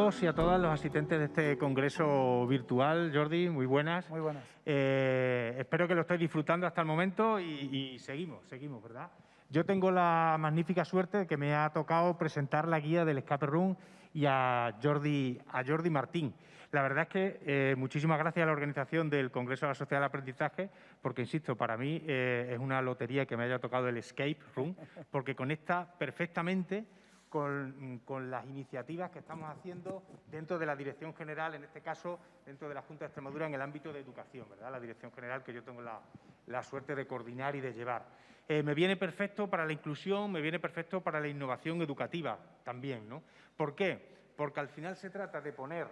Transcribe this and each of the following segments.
todos y a todas los asistentes de este congreso virtual. Jordi, muy buenas. Muy buenas. Espero que lo estéis disfrutando hasta el momento y seguimos, ¿verdad? Yo tengo la magnífica suerte de que me ha tocado presentar la guía del Escape Room y a Jordi Martín. La verdad es que muchísimas gracias a la organización del Congreso de la Sociedad del Aprendizaje, porque, insisto, para mí es una lotería que me haya tocado el Escape Room, porque conecta perfectamente con las iniciativas que estamos haciendo dentro de la Dirección General, en este caso dentro de la Junta de Extremadura en el ámbito de educación, ¿verdad? La Dirección General que yo tengo la suerte de coordinar y de llevar. Me viene perfecto para la inclusión, me viene perfecto para la innovación educativa también, ¿no? ¿Por qué? Porque al final se trata de poner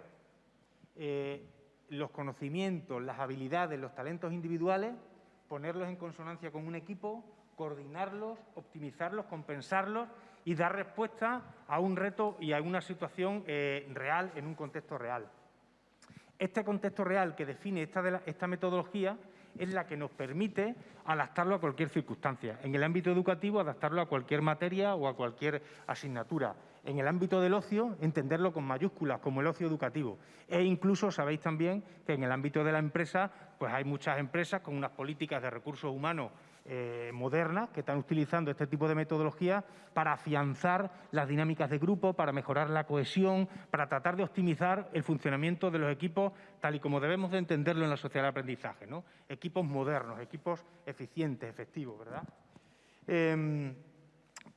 los conocimientos, las habilidades, los talentos individuales, ponerlos en consonancia con un equipo, coordinarlos, optimizarlos, compensarlos y dar respuesta a un reto y a una situación real en un contexto real. Este contexto real que define esta metodología es la que nos permite adaptarlo a cualquier circunstancia. En el ámbito educativo, adaptarlo a cualquier materia o a cualquier asignatura. En el ámbito del ocio, entenderlo con mayúsculas, como el ocio educativo. E incluso sabéis también que en el ámbito de la empresa, pues hay muchas empresas con unas políticas de recursos humanos modernas que están utilizando este tipo de metodología para afianzar las dinámicas de grupo, para mejorar la cohesión, para tratar de optimizar el funcionamiento de los equipos tal y como debemos de entenderlo en la sociedad de aprendizaje, ¿no? Equipos modernos, equipos eficientes, efectivos, ¿verdad?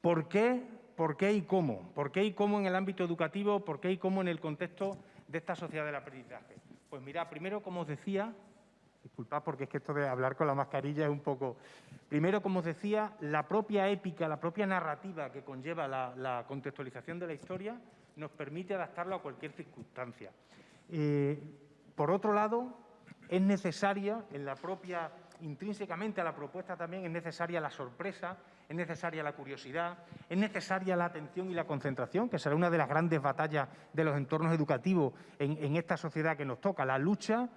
¿Por qué y cómo? ¿Por qué y cómo en el ámbito educativo? ¿Por qué y cómo en el contexto de esta sociedad del aprendizaje? Pues mirad, primero, como os decía, disculpad porque es que esto de hablar con la mascarilla es un poco... Primero, como os decía, la propia épica, la propia narrativa que conlleva la contextualización de la historia nos permite adaptarlo a cualquier circunstancia. Por otro lado, es necesaria, intrínsecamente a la propuesta también, es necesaria la sorpresa, es necesaria la curiosidad, es necesaria la atención y la concentración, que será una de las grandes batallas de los entornos educativos en esta sociedad que nos toca, la lucha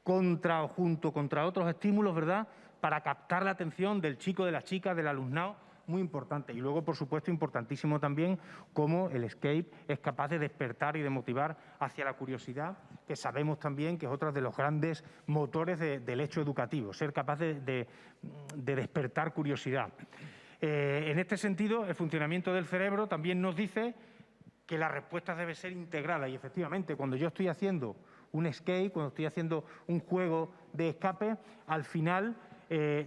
junto contra otros estímulos, ¿verdad?, para captar la atención del chico, de la chica, del alumnado, muy importante. Y luego, por supuesto, importantísimo también cómo el escape es capaz de despertar y de motivar hacia la curiosidad, que sabemos también que es otro de los grandes motores del hecho educativo, ser capaz de despertar curiosidad. En este sentido, el funcionamiento del cerebro también nos dice que la respuesta debe ser integrada y, efectivamente, cuando yo estoy haciendo un escape, cuando estoy haciendo un juego de escape, al final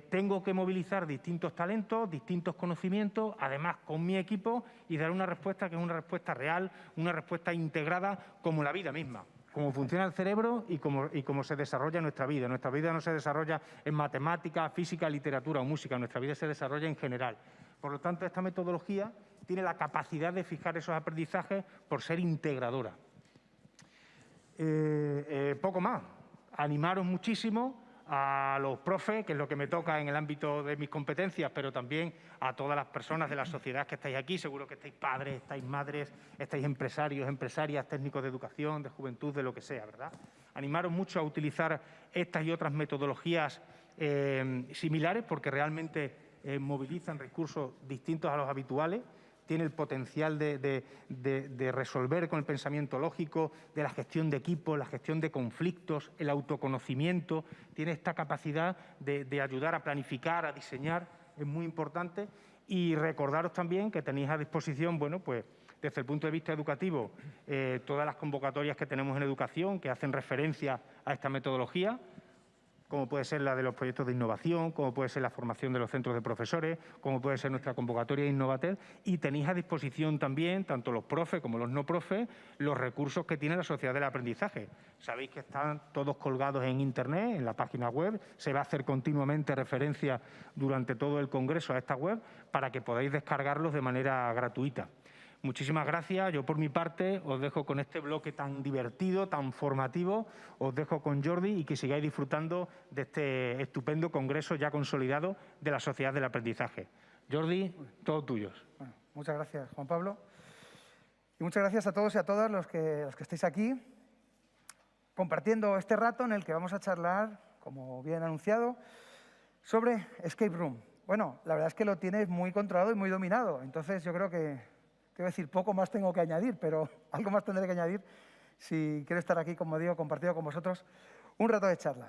tengo que movilizar distintos talentos, distintos conocimientos, además con mi equipo, y dar una respuesta que es una respuesta real, una respuesta integrada como la vida misma, cómo funciona el cerebro y cómo se desarrolla nuestra vida. Nuestra vida no se desarrolla en matemática, física, literatura o música, nuestra vida se desarrolla en general. Por lo tanto, esta metodología tiene la capacidad de fijar esos aprendizajes por ser integradora. Poco más. Animaros muchísimo a los profes, que es lo que me toca en el ámbito de mis competencias, pero también a todas las personas de la sociedad que estáis aquí. Seguro que estáis padres, estáis madres, estáis empresarios, empresarias, técnicos de educación, de juventud, de lo que sea, ¿verdad? Animaros mucho a utilizar estas y otras metodologías similares, porque realmente movilizan recursos distintos a los habituales. Tiene el potencial de resolver con el pensamiento lógico, de la gestión de equipos, la gestión de conflictos, el autoconocimiento. Tiene esta capacidad de ayudar a planificar, a diseñar, es muy importante. Y recordaros también que tenéis a disposición, bueno, pues desde el punto de vista educativo, todas las convocatorias que tenemos en educación que hacen referencia a esta metodología, como puede ser la de los proyectos de innovación, como puede ser la formación de los centros de profesores, como puede ser nuestra convocatoria Innovatel, y tenéis a disposición también, tanto los profes como los no profes, los recursos que tiene la sociedad del aprendizaje. Sabéis que están todos colgados en Internet, en la página web, se va a hacer continuamente referencia durante todo el congreso a esta web para que podáis descargarlos de manera gratuita. Muchísimas gracias. Yo, por mi parte, os dejo con este bloque tan divertido, tan formativo. Os dejo con Jordi y que sigáis disfrutando de este estupendo congreso ya consolidado de la Sociedad del Aprendizaje. Jordi, todos tuyos. Bueno, muchas gracias, Juan Pablo. Y muchas gracias a todos y a todas los que estéis aquí, compartiendo este rato en el que vamos a charlar, como bien anunciado, sobre Escape Room. Bueno, la verdad es que lo tienes muy controlado y muy dominado. Entonces, yo creo que... Quiero decir, poco más tengo que añadir, pero algo más tendré que añadir. si quiero estar aquí, como digo, compartido con vosotros un rato de charla.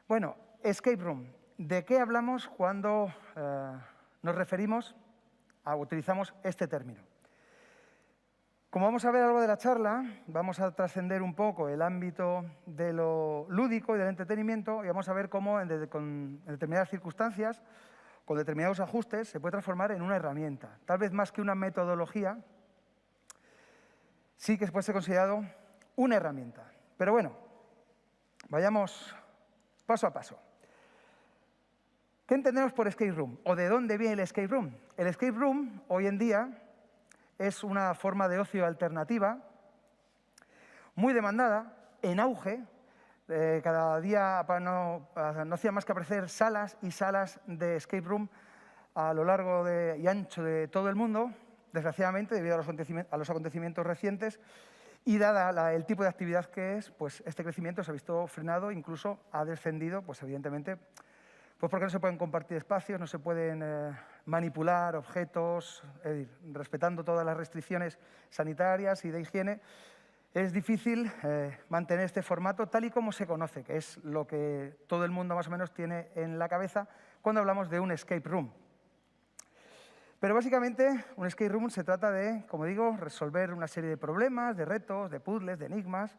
Bueno, escape room. ¿De qué hablamos cuando nos referimos utilizamos este término? Como vamos a ver a lo largo de la charla, vamos a trascender un poco el ámbito de lo lúdico y del entretenimiento y vamos a ver cómo en determinadas circunstancias, con determinados ajustes, se puede transformar en una herramienta. Tal vez más que una metodología, sí que puede ser considerado una herramienta. Pero bueno, vayamos paso a paso. ¿Qué entendemos por escape room? ¿O de dónde viene el escape room? El escape room, hoy en día, es una forma de ocio alternativa muy demandada, en auge. Cada día no hacía más que aparecer salas y salas de escape room a lo largo y ancho de todo el mundo, desgraciadamente, debido a los acontecimientos recientes. Y dada el tipo de actividad que es, pues este crecimiento se ha visto frenado, incluso ha descendido, pues evidentemente, pues porque no se pueden compartir espacios, no se pueden manipular objetos, es decir, respetando todas las restricciones sanitarias y de higiene. Es difícil mantener este formato tal y como se conoce, que es lo que todo el mundo más o menos tiene en la cabeza cuando hablamos de un escape room. Pero básicamente un escape room se trata de, como digo, resolver una serie de problemas, de retos, de puzzles, de enigmas,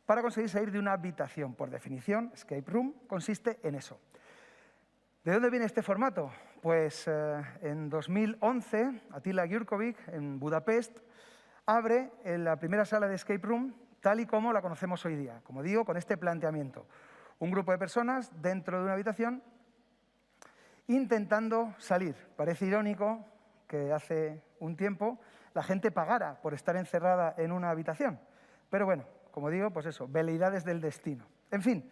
para conseguir salir de una habitación. Por definición, escape room consiste en eso. ¿De dónde viene este formato? Pues en 2011, Attila Jurkovic, en Budapest, abre la primera sala de escape room tal y como la conocemos hoy día. Como digo, con este planteamiento. Un grupo de personas dentro de una habitación intentando salir. Parece irónico que hace un tiempo la gente pagara por estar encerrada en una habitación. Pero bueno, como digo, pues eso, veleidades del destino. En fin,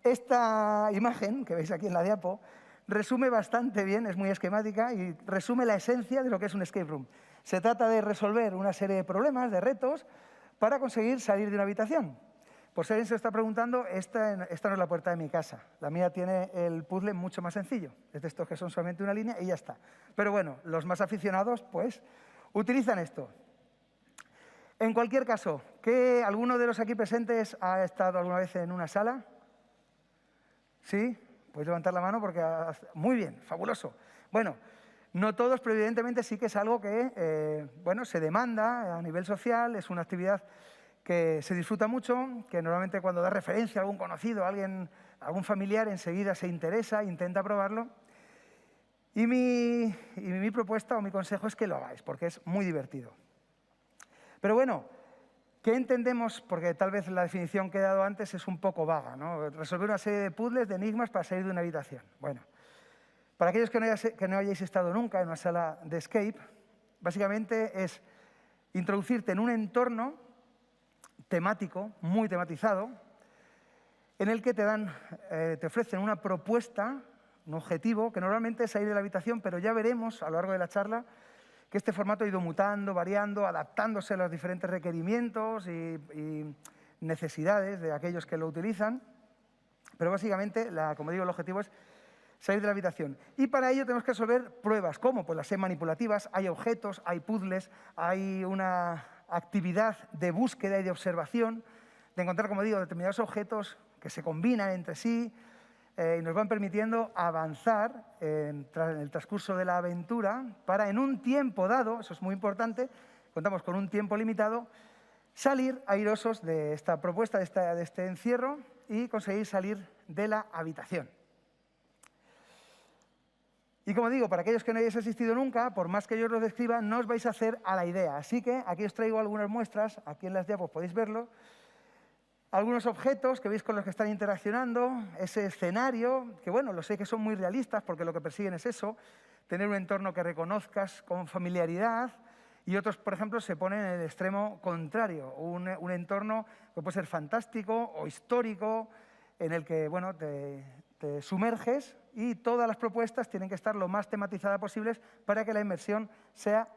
esta imagen que veis aquí en la diapo resume bastante bien, es muy esquemática y resume la esencia de lo que es un escape room. Se trata de resolver una serie de problemas, de retos, para conseguir salir de una habitación. Por si alguien se está preguntando, esta no es la puerta de mi casa. La mía tiene el puzzle mucho más sencillo. Es de estos que son solamente una línea y ya está. Pero bueno, los más aficionados, pues, utilizan esto. En cualquier caso, ¿alguno de los aquí presentes ha estado alguna vez en una sala? ¿Sí? Podéis levantar la mano porque... Muy bien, fabuloso. Bueno, no todos, pero evidentemente sí que es algo que bueno, se demanda a nivel social, es una actividad que se disfruta mucho, que normalmente cuando da referencia a algún conocido, a algún familiar, enseguida se interesa, intenta probarlo. Y mi propuesta o mi consejo es que lo hagáis, porque es muy divertido. Pero bueno, ¿qué entendemos? Porque tal vez la definición que he dado antes es un poco vaga, ¿no? Resolver una serie de puzzles, de enigmas para salir de una habitación. Bueno, para aquellos que no hayáis estado nunca en una sala de escape, básicamente es introducirte en un entorno temático, muy tematizado, en el que te ofrecen una propuesta, un objetivo, que normalmente es salir de la habitación, pero ya veremos a lo largo de la charla que este formato ha ido mutando, variando, adaptándose a los diferentes requerimientos y necesidades de aquellos que lo utilizan. Pero básicamente, como digo, el objetivo es salir de la habitación. Y para ello tenemos que resolver pruebas. ¿Cómo? Pues las manipulativas, hay objetos, hay puzzles, hay una actividad de búsqueda y de observación, de encontrar, como digo, determinados objetos que se combinan entre sí y nos van permitiendo avanzar en el transcurso de la aventura para, en un tiempo dado, eso es muy importante, contamos con un tiempo limitado, salir airosos de esta propuesta, de este encierro y conseguir salir de la habitación. Y como digo, para aquellos que no hayáis asistido nunca, por más que yo os lo describa, no os vais a hacer a la idea. Así que aquí os traigo algunas muestras, aquí en las diapos podéis verlo, algunos objetos que veis con los que están interaccionando, ese escenario, que bueno, lo sé que son muy realistas porque lo que persiguen es eso, tener un entorno que reconozcas con familiaridad, y otros, por ejemplo, se ponen en el extremo contrario, un entorno que puede ser fantástico o histórico, en el que bueno, te sumerges y todas las propuestas tienen que estar lo más tematizadas posibles para que la inmersión sea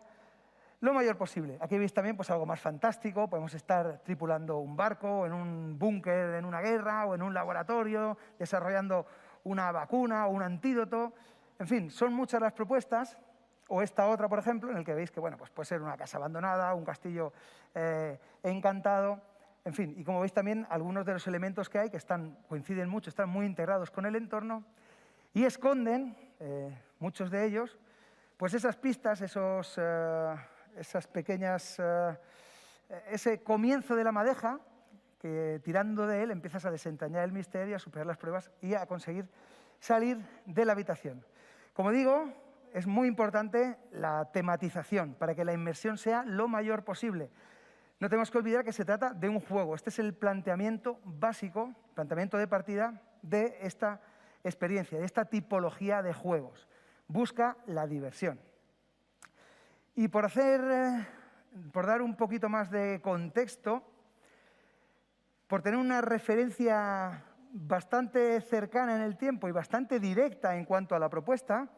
lo mayor posible. Aquí veis también pues, algo más fantástico, podemos estar tripulando un barco, en un búnker, en una guerra o en un laboratorio, desarrollando una vacuna o un antídoto. En fin, son muchas las propuestas O esta otra, por ejemplo, en el que veis que bueno, pues puede ser una casa abandonada, un castillo encantado, en fin. Y como veis también, algunos de los elementos que hay que coinciden mucho, están muy integrados con el entorno y esconden, muchos de ellos, pues esas pistas, esas pequeñas, ese comienzo de la madeja, que tirando de él empiezas a desentrañar el misterio, a superar las pruebas y a conseguir salir de la habitación. Como digo, es muy importante la tematización para que la inmersión sea lo mayor posible. No tenemos que olvidar que se trata de un juego. Este es el planteamiento básico, planteamiento de partida de esta experiencia, de esta tipología de juegos. Busca la diversión. Y por dar un poquito más de contexto, por tener una referencia bastante cercana en el tiempo y bastante directa en cuanto a la propuesta,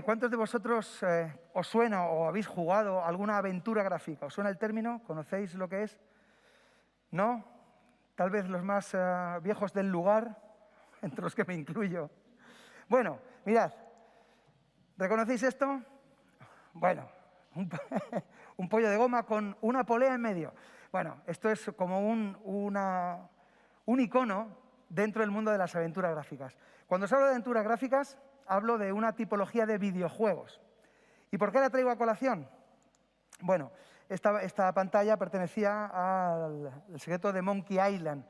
¿cuántos de vosotros os suena o habéis jugado alguna aventura gráfica? ¿Os suena el término? ¿Conocéis lo que es? ¿No? Tal vez los más viejos del lugar, entre los que me incluyo. Bueno, mirad, ¿reconocéis esto? Bueno, un pollo de goma con una polea en medio. Bueno, esto es como un icono dentro del mundo de las aventuras gráficas. Cuando os hablo de aventuras gráficas, hablo de una tipología de videojuegos. ¿Y por qué la traigo a colación? Bueno, esta pantalla pertenecía al secreto de Monkey Island,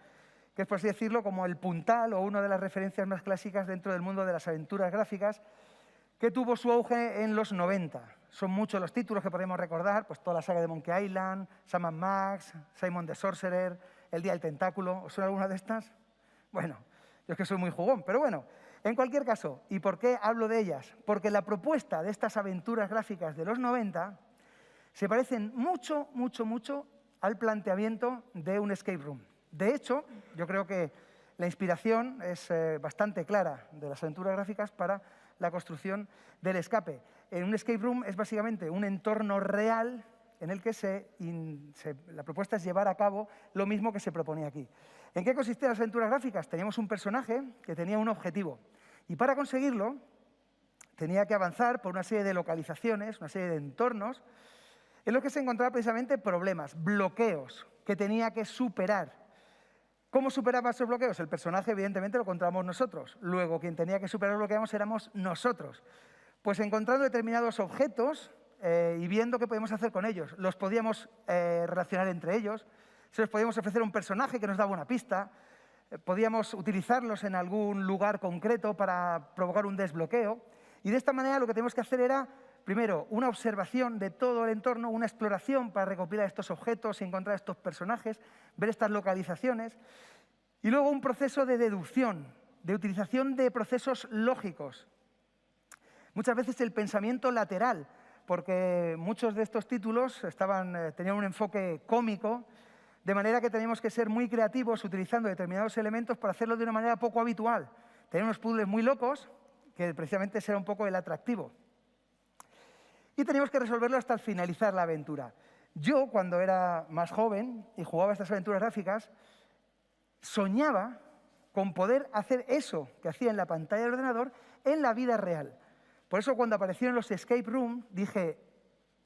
que es, por así decirlo, como el puntal o una de las referencias más clásicas dentro del mundo de las aventuras gráficas, que tuvo su auge en los 90. Son muchos los títulos que podemos recordar, pues toda la saga de Monkey Island, Sam & Max, Simon the Sorcerer, El Día del Tentáculo. ¿Os suena alguna de estas? Bueno, yo es que soy muy jugón, pero bueno. En cualquier caso, ¿y por qué hablo de ellas? Porque la propuesta de estas aventuras gráficas de los 90 se parecen mucho, mucho, mucho al planteamiento de un escape room. De hecho, yo creo que la inspiración es bastante clara de las aventuras gráficas para la construcción del escape. En un escape room es básicamente un entorno real en el que la propuesta es llevar a cabo lo mismo que se proponía aquí. ¿En qué consistían las aventuras gráficas? Teníamos un personaje que tenía un objetivo y para conseguirlo tenía que avanzar por una serie de localizaciones, una serie de entornos en los que se encontraban precisamente problemas, bloqueos que tenía que superar. ¿Cómo superaba esos bloqueos? El personaje, evidentemente, lo encontramos nosotros. Luego, quien tenía que superar los bloqueos éramos nosotros. Pues encontrando determinados objetos y viendo qué podíamos hacer con ellos. Los podíamos relacionar entre ellos, se los podíamos ofrecer a un personaje que nos daba una pista, podíamos utilizarlos en algún lugar concreto para provocar un desbloqueo. Y de esta manera lo que tenemos que hacer era, primero, una observación de todo el entorno, una exploración para recopilar estos objetos y encontrar estos personajes, ver estas localizaciones, y luego un proceso de deducción, de utilización de procesos lógicos. Muchas veces el pensamiento lateral, porque muchos de estos títulos tenían un enfoque cómico, de manera que teníamos que ser muy creativos utilizando determinados elementos para hacerlo de una manera poco habitual. Tenían unos puzzles muy locos, que precisamente ese era un poco el atractivo. Y teníamos que resolverlo hasta finalizar la aventura. Yo, cuando era más joven y jugaba estas aventuras gráficas, soñaba con poder hacer eso que hacía en la pantalla del ordenador en la vida real. Por eso, cuando aparecieron los escape room, dije,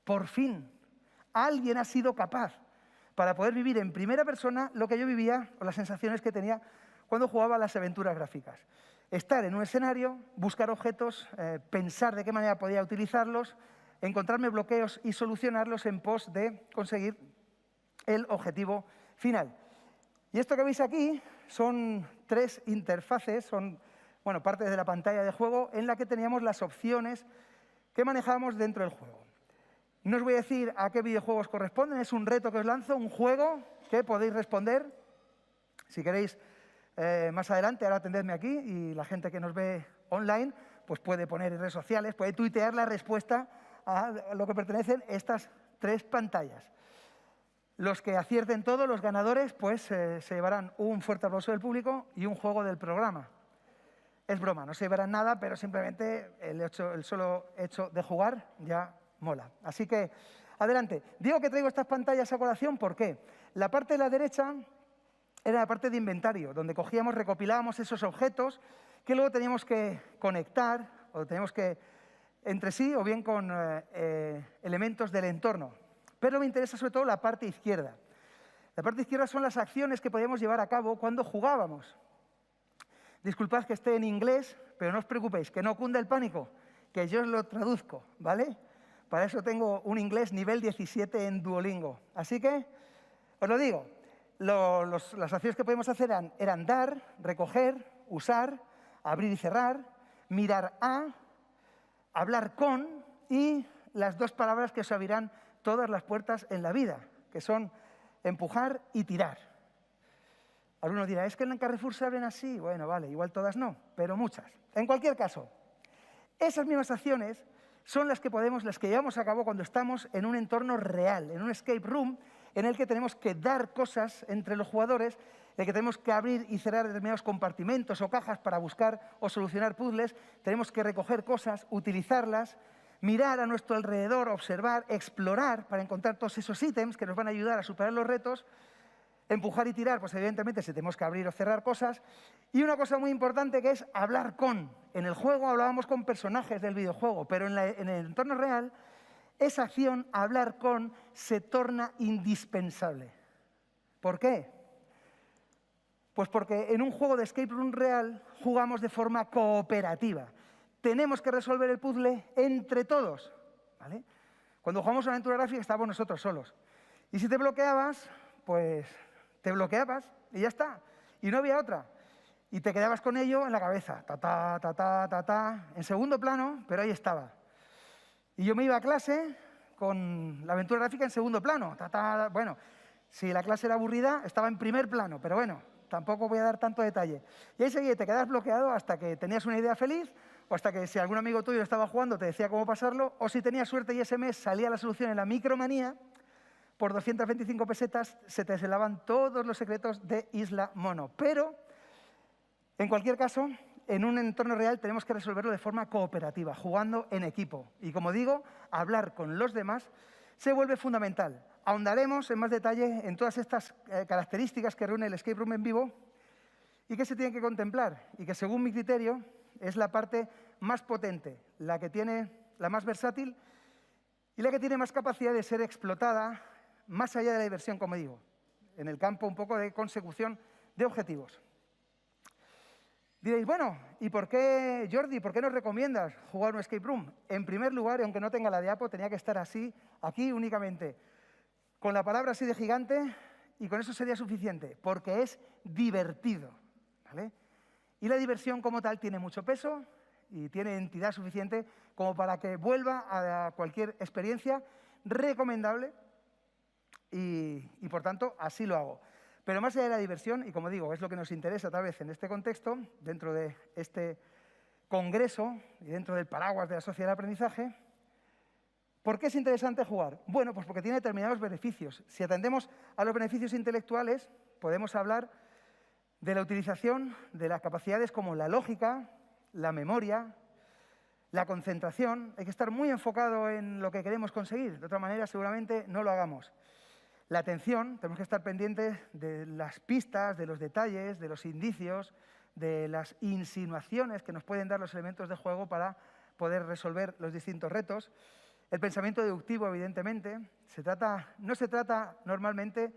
por fin, alguien ha sido capaz para poder vivir en primera persona lo que yo vivía o las sensaciones que tenía cuando jugaba a las aventuras gráficas. Estar en un escenario, buscar objetos, pensar de qué manera podía utilizarlos, encontrarme bloqueos y solucionarlos en pos de conseguir el objetivo final. Y esto que veis aquí son 3 interfaces, son partes de la pantalla de juego en la que teníamos las opciones que manejamos dentro del juego. No os voy a decir a qué videojuegos corresponden, es un reto que os lanzo, un juego que podéis responder. Si queréis, más adelante, ahora atendedme aquí, y la gente que nos ve online pues puede poner en redes sociales, puede tuitear la respuesta a lo que pertenecen estas 3 pantallas. Los que acierten todo, los ganadores, pues se llevarán un fuerte aplauso del público y un juego del programa. Es broma, no se llevarán nada, pero simplemente el solo hecho de jugar ya mola. Así que, adelante. Digo que traigo estas pantallas a colación, ¿por qué? La parte de la derecha era la parte de inventario, donde cogíamos, recopilábamos esos objetos que luego teníamos que conectar o teníamos que entre sí o bien con elementos del entorno. Pero me interesa sobre todo la parte izquierda. La parte izquierda son las acciones que podíamos llevar a cabo cuando jugábamos. Disculpad que esté en inglés, pero no os preocupéis, que no cunda el pánico, que yo os lo traduzco, ¿vale? Para eso tengo un inglés nivel 17 en Duolingo. Así que, os lo digo, las acciones que podemos hacer eran dar, recoger, usar, abrir y cerrar, mirar a, hablar con y las dos palabras que os abrirán todas las puertas en la vida, que son empujar y tirar. Alguno dirá, ¿es que en Carrefour se abren así? Bueno, vale, igual todas no, pero muchas. En cualquier caso, esas mismas acciones son las que llevamos a cabo cuando estamos en un entorno real, en un escape room, en el que tenemos que dar cosas entre los jugadores, en el que tenemos que abrir y cerrar determinados compartimentos o cajas para buscar o solucionar puzzles, tenemos que recoger cosas, utilizarlas, mirar a nuestro alrededor, observar, explorar para encontrar todos esos ítems que nos van a ayudar a superar los retos. Empujar y tirar, pues evidentemente si tenemos que abrir o cerrar cosas. Y una cosa muy importante que es hablar con. En el juego hablábamos con personajes del videojuego, pero en el entorno real, esa acción, hablar con, se torna indispensable. ¿Por qué? Pues porque en un juego de escape room real jugamos de forma cooperativa. Tenemos que resolver el puzzle entre todos, ¿vale? Cuando jugamos una aventura gráfica estábamos nosotros solos. Y si te bloqueabas, pues te bloqueabas y ya está. Y no había otra. Y te quedabas con ello en la cabeza. Ta, ta, en segundo plano, pero ahí estaba. Y yo me iba a clase con la aventura gráfica en segundo plano. Bueno, si la clase era aburrida, estaba en primer plano, pero bueno, tampoco voy a dar tanto detalle. Y ahí seguía, te quedabas bloqueado hasta que tenías una idea feliz, o hasta que si algún amigo tuyo estaba jugando te decía cómo pasarlo, o si tenías suerte y ese mes salía la solución en la Micromanía, por 225 pesetas se te desvelaban todos los secretos de Isla Mono. Pero, en cualquier caso, en un entorno real tenemos que resolverlo de forma cooperativa, jugando en equipo. Y como digo, hablar con los demás se vuelve fundamental. Ahondaremos en más detalle en todas estas características que reúne el escape room en vivo y que se tienen que contemplar y que, según mi criterio, es la parte más potente, la que tiene la más versátil y la que tiene más capacidad de ser explotada más allá de la diversión, como digo, en el campo un poco de consecución de objetivos. Diréis, bueno, ¿y por qué, Jordi, por qué nos recomiendas jugar un escape room? En primer lugar, y aunque no tenga la diapo, tenía que estar así, aquí únicamente, con la palabra así de gigante, y con eso sería suficiente, porque es divertido, ¿vale? Y la diversión como tal tiene mucho peso y tiene entidad suficiente como para que vuelva a cualquier experiencia recomendable y por tanto, así lo hago. Pero más allá de la diversión, y como digo, es lo que nos interesa tal vez en este contexto, dentro de este congreso y dentro del paraguas de la sociedad del aprendizaje, ¿por qué es interesante jugar? Bueno, pues porque tiene determinados beneficios. Si atendemos a los beneficios intelectuales, podemos hablar de la utilización de las capacidades como la lógica, la memoria, la concentración. Hay que estar muy enfocado en lo que queremos conseguir, de otra manera seguramente no lo hagamos. La atención, tenemos que estar pendientes de las pistas, de los detalles, de los indicios, de las insinuaciones que nos pueden dar los elementos de juego para poder resolver los distintos retos. El pensamiento deductivo, evidentemente, no se trata normalmente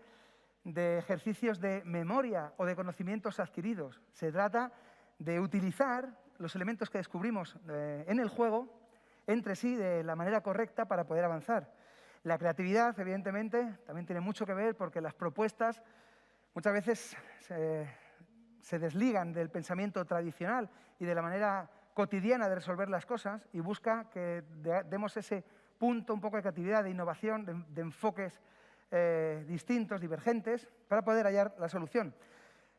de ejercicios de memoria o de conocimientos adquiridos. Se trata de utilizar los elementos que descubrimos en el juego entre sí de la manera correcta para poder avanzar. La creatividad, evidentemente, también tiene mucho que ver porque las propuestas muchas veces se desligan del pensamiento tradicional y de la manera cotidiana de resolver las cosas y busca que demos ese punto un poco de creatividad, de innovación, de enfoques distintos, divergentes, para poder hallar la solución.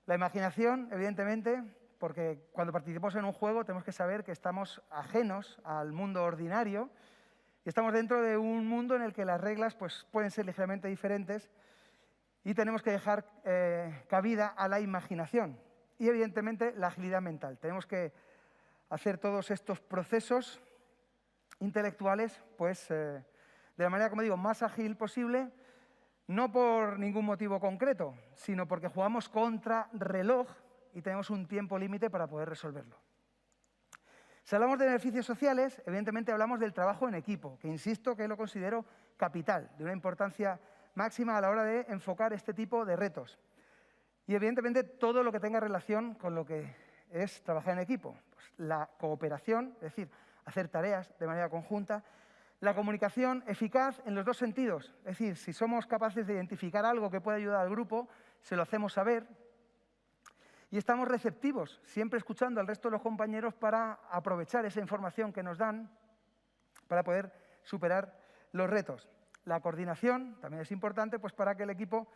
La imaginación, evidentemente, porque cuando participamos en un juego tenemos que saber que estamos ajenos al mundo ordinario y estamos dentro de un mundo en el que las reglas pues, pueden ser ligeramente diferentes y tenemos que dejar cabida a la imaginación. Y, evidentemente, la agilidad mental. Tenemos que hacer todos estos procesos intelectuales pues, de la manera, como digo, más ágil posible, no por ningún motivo concreto, sino porque jugamos contra reloj y tenemos un tiempo límite para poder resolverlo. Si hablamos de beneficios sociales, evidentemente hablamos del trabajo en equipo, que insisto que lo considero capital, de una importancia máxima a la hora de enfocar este tipo de retos. Y evidentemente todo lo que tenga relación con lo que es trabajar en equipo. Pues la cooperación, es decir, hacer tareas de manera conjunta. La comunicación eficaz en los dos sentidos. Es decir, si somos capaces de identificar algo que puede ayudar al grupo, se lo hacemos saber. Y estamos receptivos, siempre escuchando al resto de los compañeros para aprovechar esa información que nos dan para poder superar los retos. La coordinación también es importante pues, para que el equipo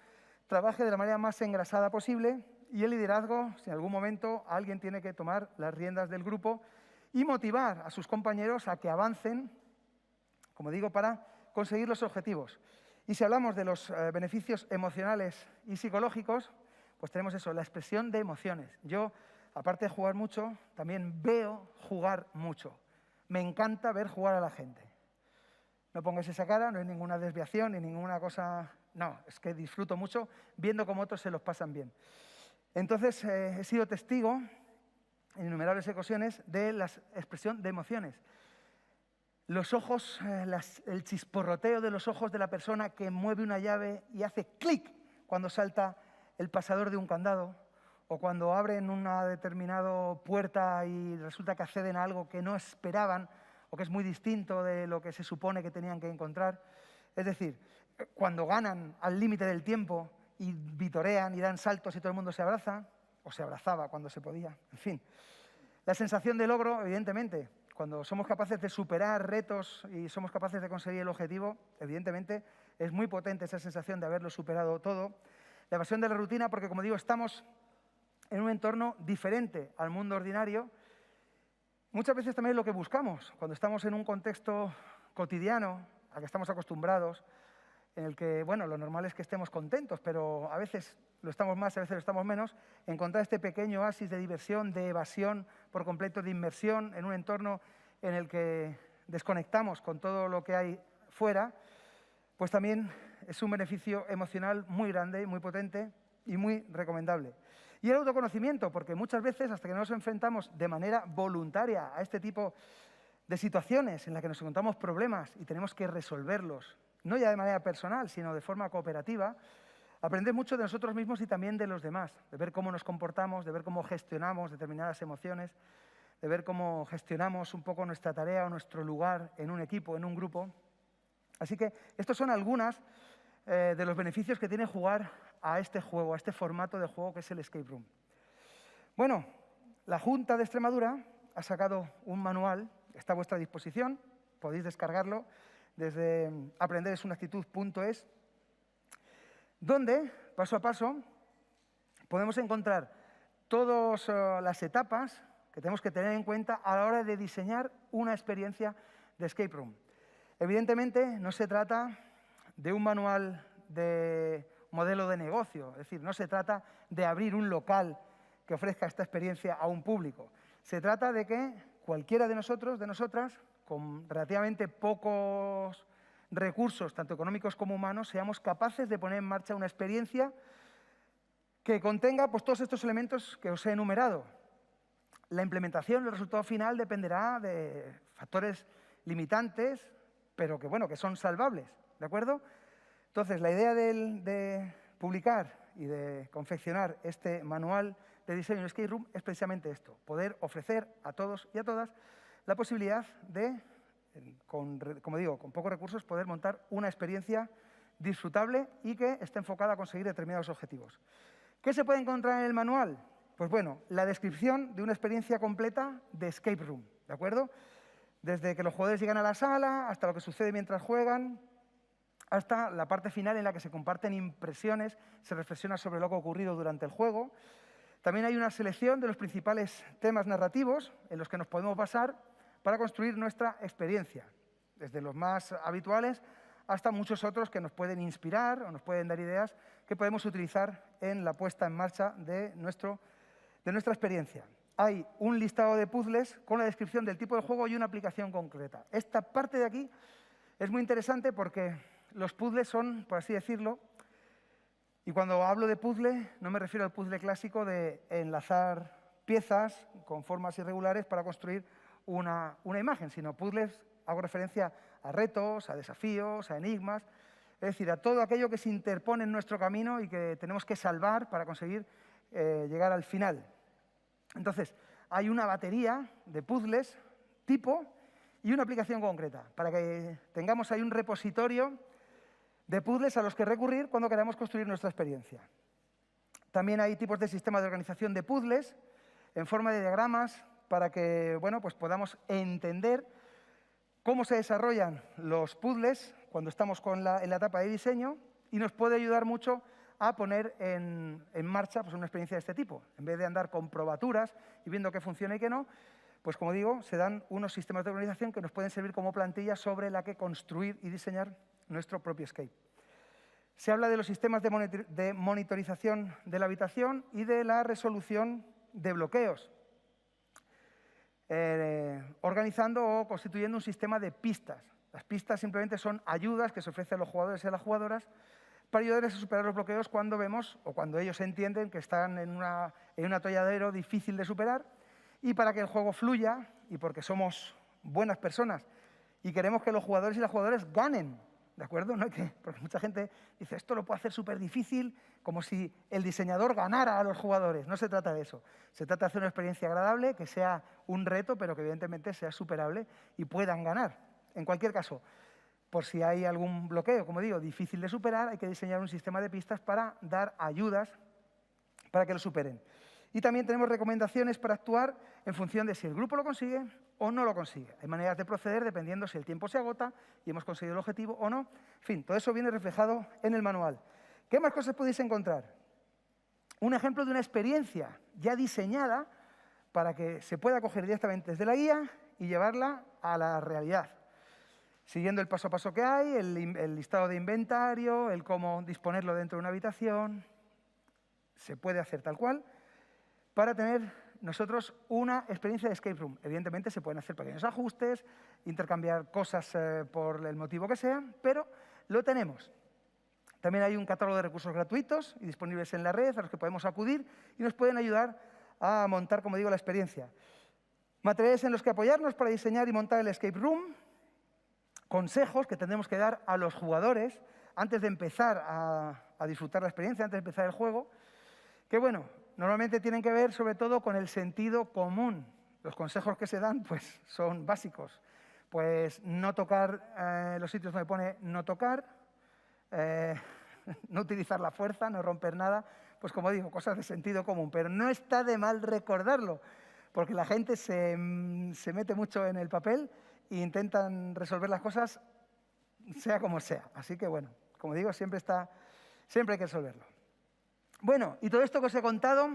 trabaje de la manera más engrasada posible, y el liderazgo, si en algún momento alguien tiene que tomar las riendas del grupo y motivar a sus compañeros a que avancen, como digo, para conseguir los objetivos. Y si hablamos de los beneficios emocionales y psicológicos, pues tenemos eso, la expresión de emociones. Yo, aparte de jugar mucho, también veo jugar mucho. Me encanta ver jugar a la gente. No pongáis esa cara, no es ninguna desviación ni ninguna cosa. No, es que disfruto mucho viendo cómo otros se los pasan bien. Entonces, he sido testigo en innumerables ocasiones de la expresión de emociones. Los ojos, el chisporroteo de los ojos de la persona que mueve una llave y hace clic cuando salta el pasador de un candado, o cuando abren una determinada puerta y resulta que acceden a algo que no esperaban o que es muy distinto de lo que se supone que tenían que encontrar. Es decir, cuando ganan al límite del tiempo y vitorean y dan saltos y todo el mundo se abraza, o se abrazaba cuando se podía, en fin. La sensación de logro, evidentemente, cuando somos capaces de superar retos y somos capaces de conseguir el objetivo, evidentemente es muy potente esa sensación de haberlo superado todo. La evasión de la rutina, porque como digo, estamos en un entorno diferente al mundo ordinario. Muchas veces también es lo que buscamos, cuando estamos en un contexto cotidiano, al que estamos acostumbrados, en el que, bueno, lo normal es que estemos contentos, pero a veces lo estamos más, a veces lo estamos menos, encontrar este pequeño oasis de diversión, de evasión por completo, de inmersión en un entorno en el que desconectamos con todo lo que hay fuera, pues también es un beneficio emocional muy grande, muy potente y muy recomendable. Y el autoconocimiento, porque muchas veces, hasta que no nos enfrentamos de manera voluntaria a este tipo de situaciones en las que nos encontramos problemas y tenemos que resolverlos, no ya de manera personal, sino de forma cooperativa, aprender mucho de nosotros mismos y también de los demás, de ver cómo nos comportamos, de ver cómo gestionamos determinadas emociones, de ver cómo gestionamos un poco nuestra tarea o nuestro lugar en un equipo, en un grupo. Así que estos son algunas de los beneficios que tiene jugar a este juego, a este formato de juego que es el Escape Room. Bueno, la Junta de Extremadura ha sacado un manual, está a vuestra disposición, podéis descargarlo desde aprenderesunactitud.es, donde, paso a paso, podemos encontrar todas las etapas que tenemos que tener en cuenta a la hora de diseñar una experiencia de Escape Room. Evidentemente, no se trata de un manual de modelo de negocio, es decir, no se trata de abrir un local que ofrezca esta experiencia a un público. Se trata de que cualquiera de nosotros, de nosotras, con relativamente pocos recursos, tanto económicos como humanos, seamos capaces de poner en marcha una experiencia que contenga pues, todos estos elementos que os he enumerado. La implementación, el resultado final, dependerá de factores limitantes, pero que, bueno, que son salvables, ¿de acuerdo? Entonces, la idea de publicar y de confeccionar este manual de diseño de Escape Room es precisamente esto, poder ofrecer a todos y a todas la posibilidad de, como digo, con pocos recursos, poder montar una experiencia disfrutable y que esté enfocada a conseguir determinados objetivos. ¿Qué se puede encontrar en el manual? Pues bueno, la descripción de una experiencia completa de Escape Room, ¿de acuerdo? Desde que los jugadores llegan a la sala, hasta lo que sucede mientras juegan, hasta la parte final en la que se comparten impresiones, se reflexiona sobre lo que ha ocurrido durante el juego. También hay una selección de los principales temas narrativos en los que nos podemos basar para construir nuestra experiencia, desde los más habituales hasta muchos otros que nos pueden inspirar o nos pueden dar ideas que podemos utilizar en la puesta en marcha de nuestra experiencia. Hay un listado de puzzles con la descripción del tipo de juego y una aplicación concreta. Esta parte de aquí es muy interesante porque los puzzles son, por así decirlo, y cuando hablo de puzzle no me refiero al puzzle clásico de enlazar piezas con formas irregulares para construir una imagen, sino puzzles, hago referencia a retos, a desafíos, a enigmas, es decir, a todo aquello que se interpone en nuestro camino y que tenemos que salvar para conseguir llegar al final. Entonces, hay una batería de puzzles tipo y una aplicación concreta, para que tengamos ahí un repositorio de puzzles a los que recurrir cuando queramos construir nuestra experiencia. También hay tipos de sistemas de organización de puzzles en forma de diagramas para que pues podamos entender cómo se desarrollan los puzzles cuando estamos en la etapa de diseño y nos puede ayudar mucho a poner en marcha una experiencia de este tipo. En vez de andar con probaturas y viendo qué funciona y qué no, pues como digo, se dan unos sistemas de organización que nos pueden servir como plantilla sobre la que construir y diseñar nuestro propio escape. Se habla de los sistemas de monitorización de la habitación y de la resolución de bloqueos, organizando o constituyendo un sistema de pistas. Las pistas simplemente son ayudas que se ofrecen a los jugadores y a las jugadoras para ayudarles a superar los bloqueos cuando vemos o cuando ellos entienden que están en un atolladero difícil de superar, y para que el juego fluya y porque somos buenas personas y queremos que los jugadores y las jugadoras ganen, ¿de acuerdo? Porque mucha gente dice, esto lo puedo hacer súper difícil, como si el diseñador ganara a los jugadores. No se trata de eso. Se trata de hacer una experiencia agradable, que sea un reto, pero que evidentemente sea superable y puedan ganar. En cualquier caso, por si hay algún bloqueo, como digo, difícil de superar, hay que diseñar un sistema de pistas para dar ayudas para que lo superen. Y también tenemos recomendaciones para actuar en función de si el grupo lo consigue o no lo consigue. Hay maneras de proceder dependiendo si el tiempo se agota y hemos conseguido el objetivo o no. En fin, todo eso viene reflejado en el manual. ¿Qué más cosas podéis encontrar? Un ejemplo de una experiencia ya diseñada para que se pueda coger directamente desde la guía y llevarla a la realidad. Siguiendo el paso a paso que hay, el listado de inventario, el cómo disponerlo dentro de una habitación. Se puede hacer tal cual para tener nosotros una experiencia de escape room. Evidentemente se pueden hacer pequeños ajustes, intercambiar cosas por el motivo que sea, pero lo tenemos. También hay un catálogo de recursos gratuitos y disponibles en la red a los que podemos acudir y nos pueden ayudar a montar, como digo, la experiencia. Materiales en los que apoyarnos para diseñar y montar el escape room. Consejos que tendremos que dar a los jugadores antes de empezar a disfrutar la experiencia, antes de empezar el juego, que normalmente tienen que ver sobre todo con el sentido común. Los consejos que se dan pues son básicos. Pues no tocar los sitios donde pone no tocar, no utilizar la fuerza, no romper nada. Pues como digo, cosas de sentido común. Pero no está de mal recordarlo, porque la gente se mete mucho en el papel e intentan resolver las cosas sea como sea. Así que como digo, siempre hay que resolverlo. Bueno, y todo esto que os he contado,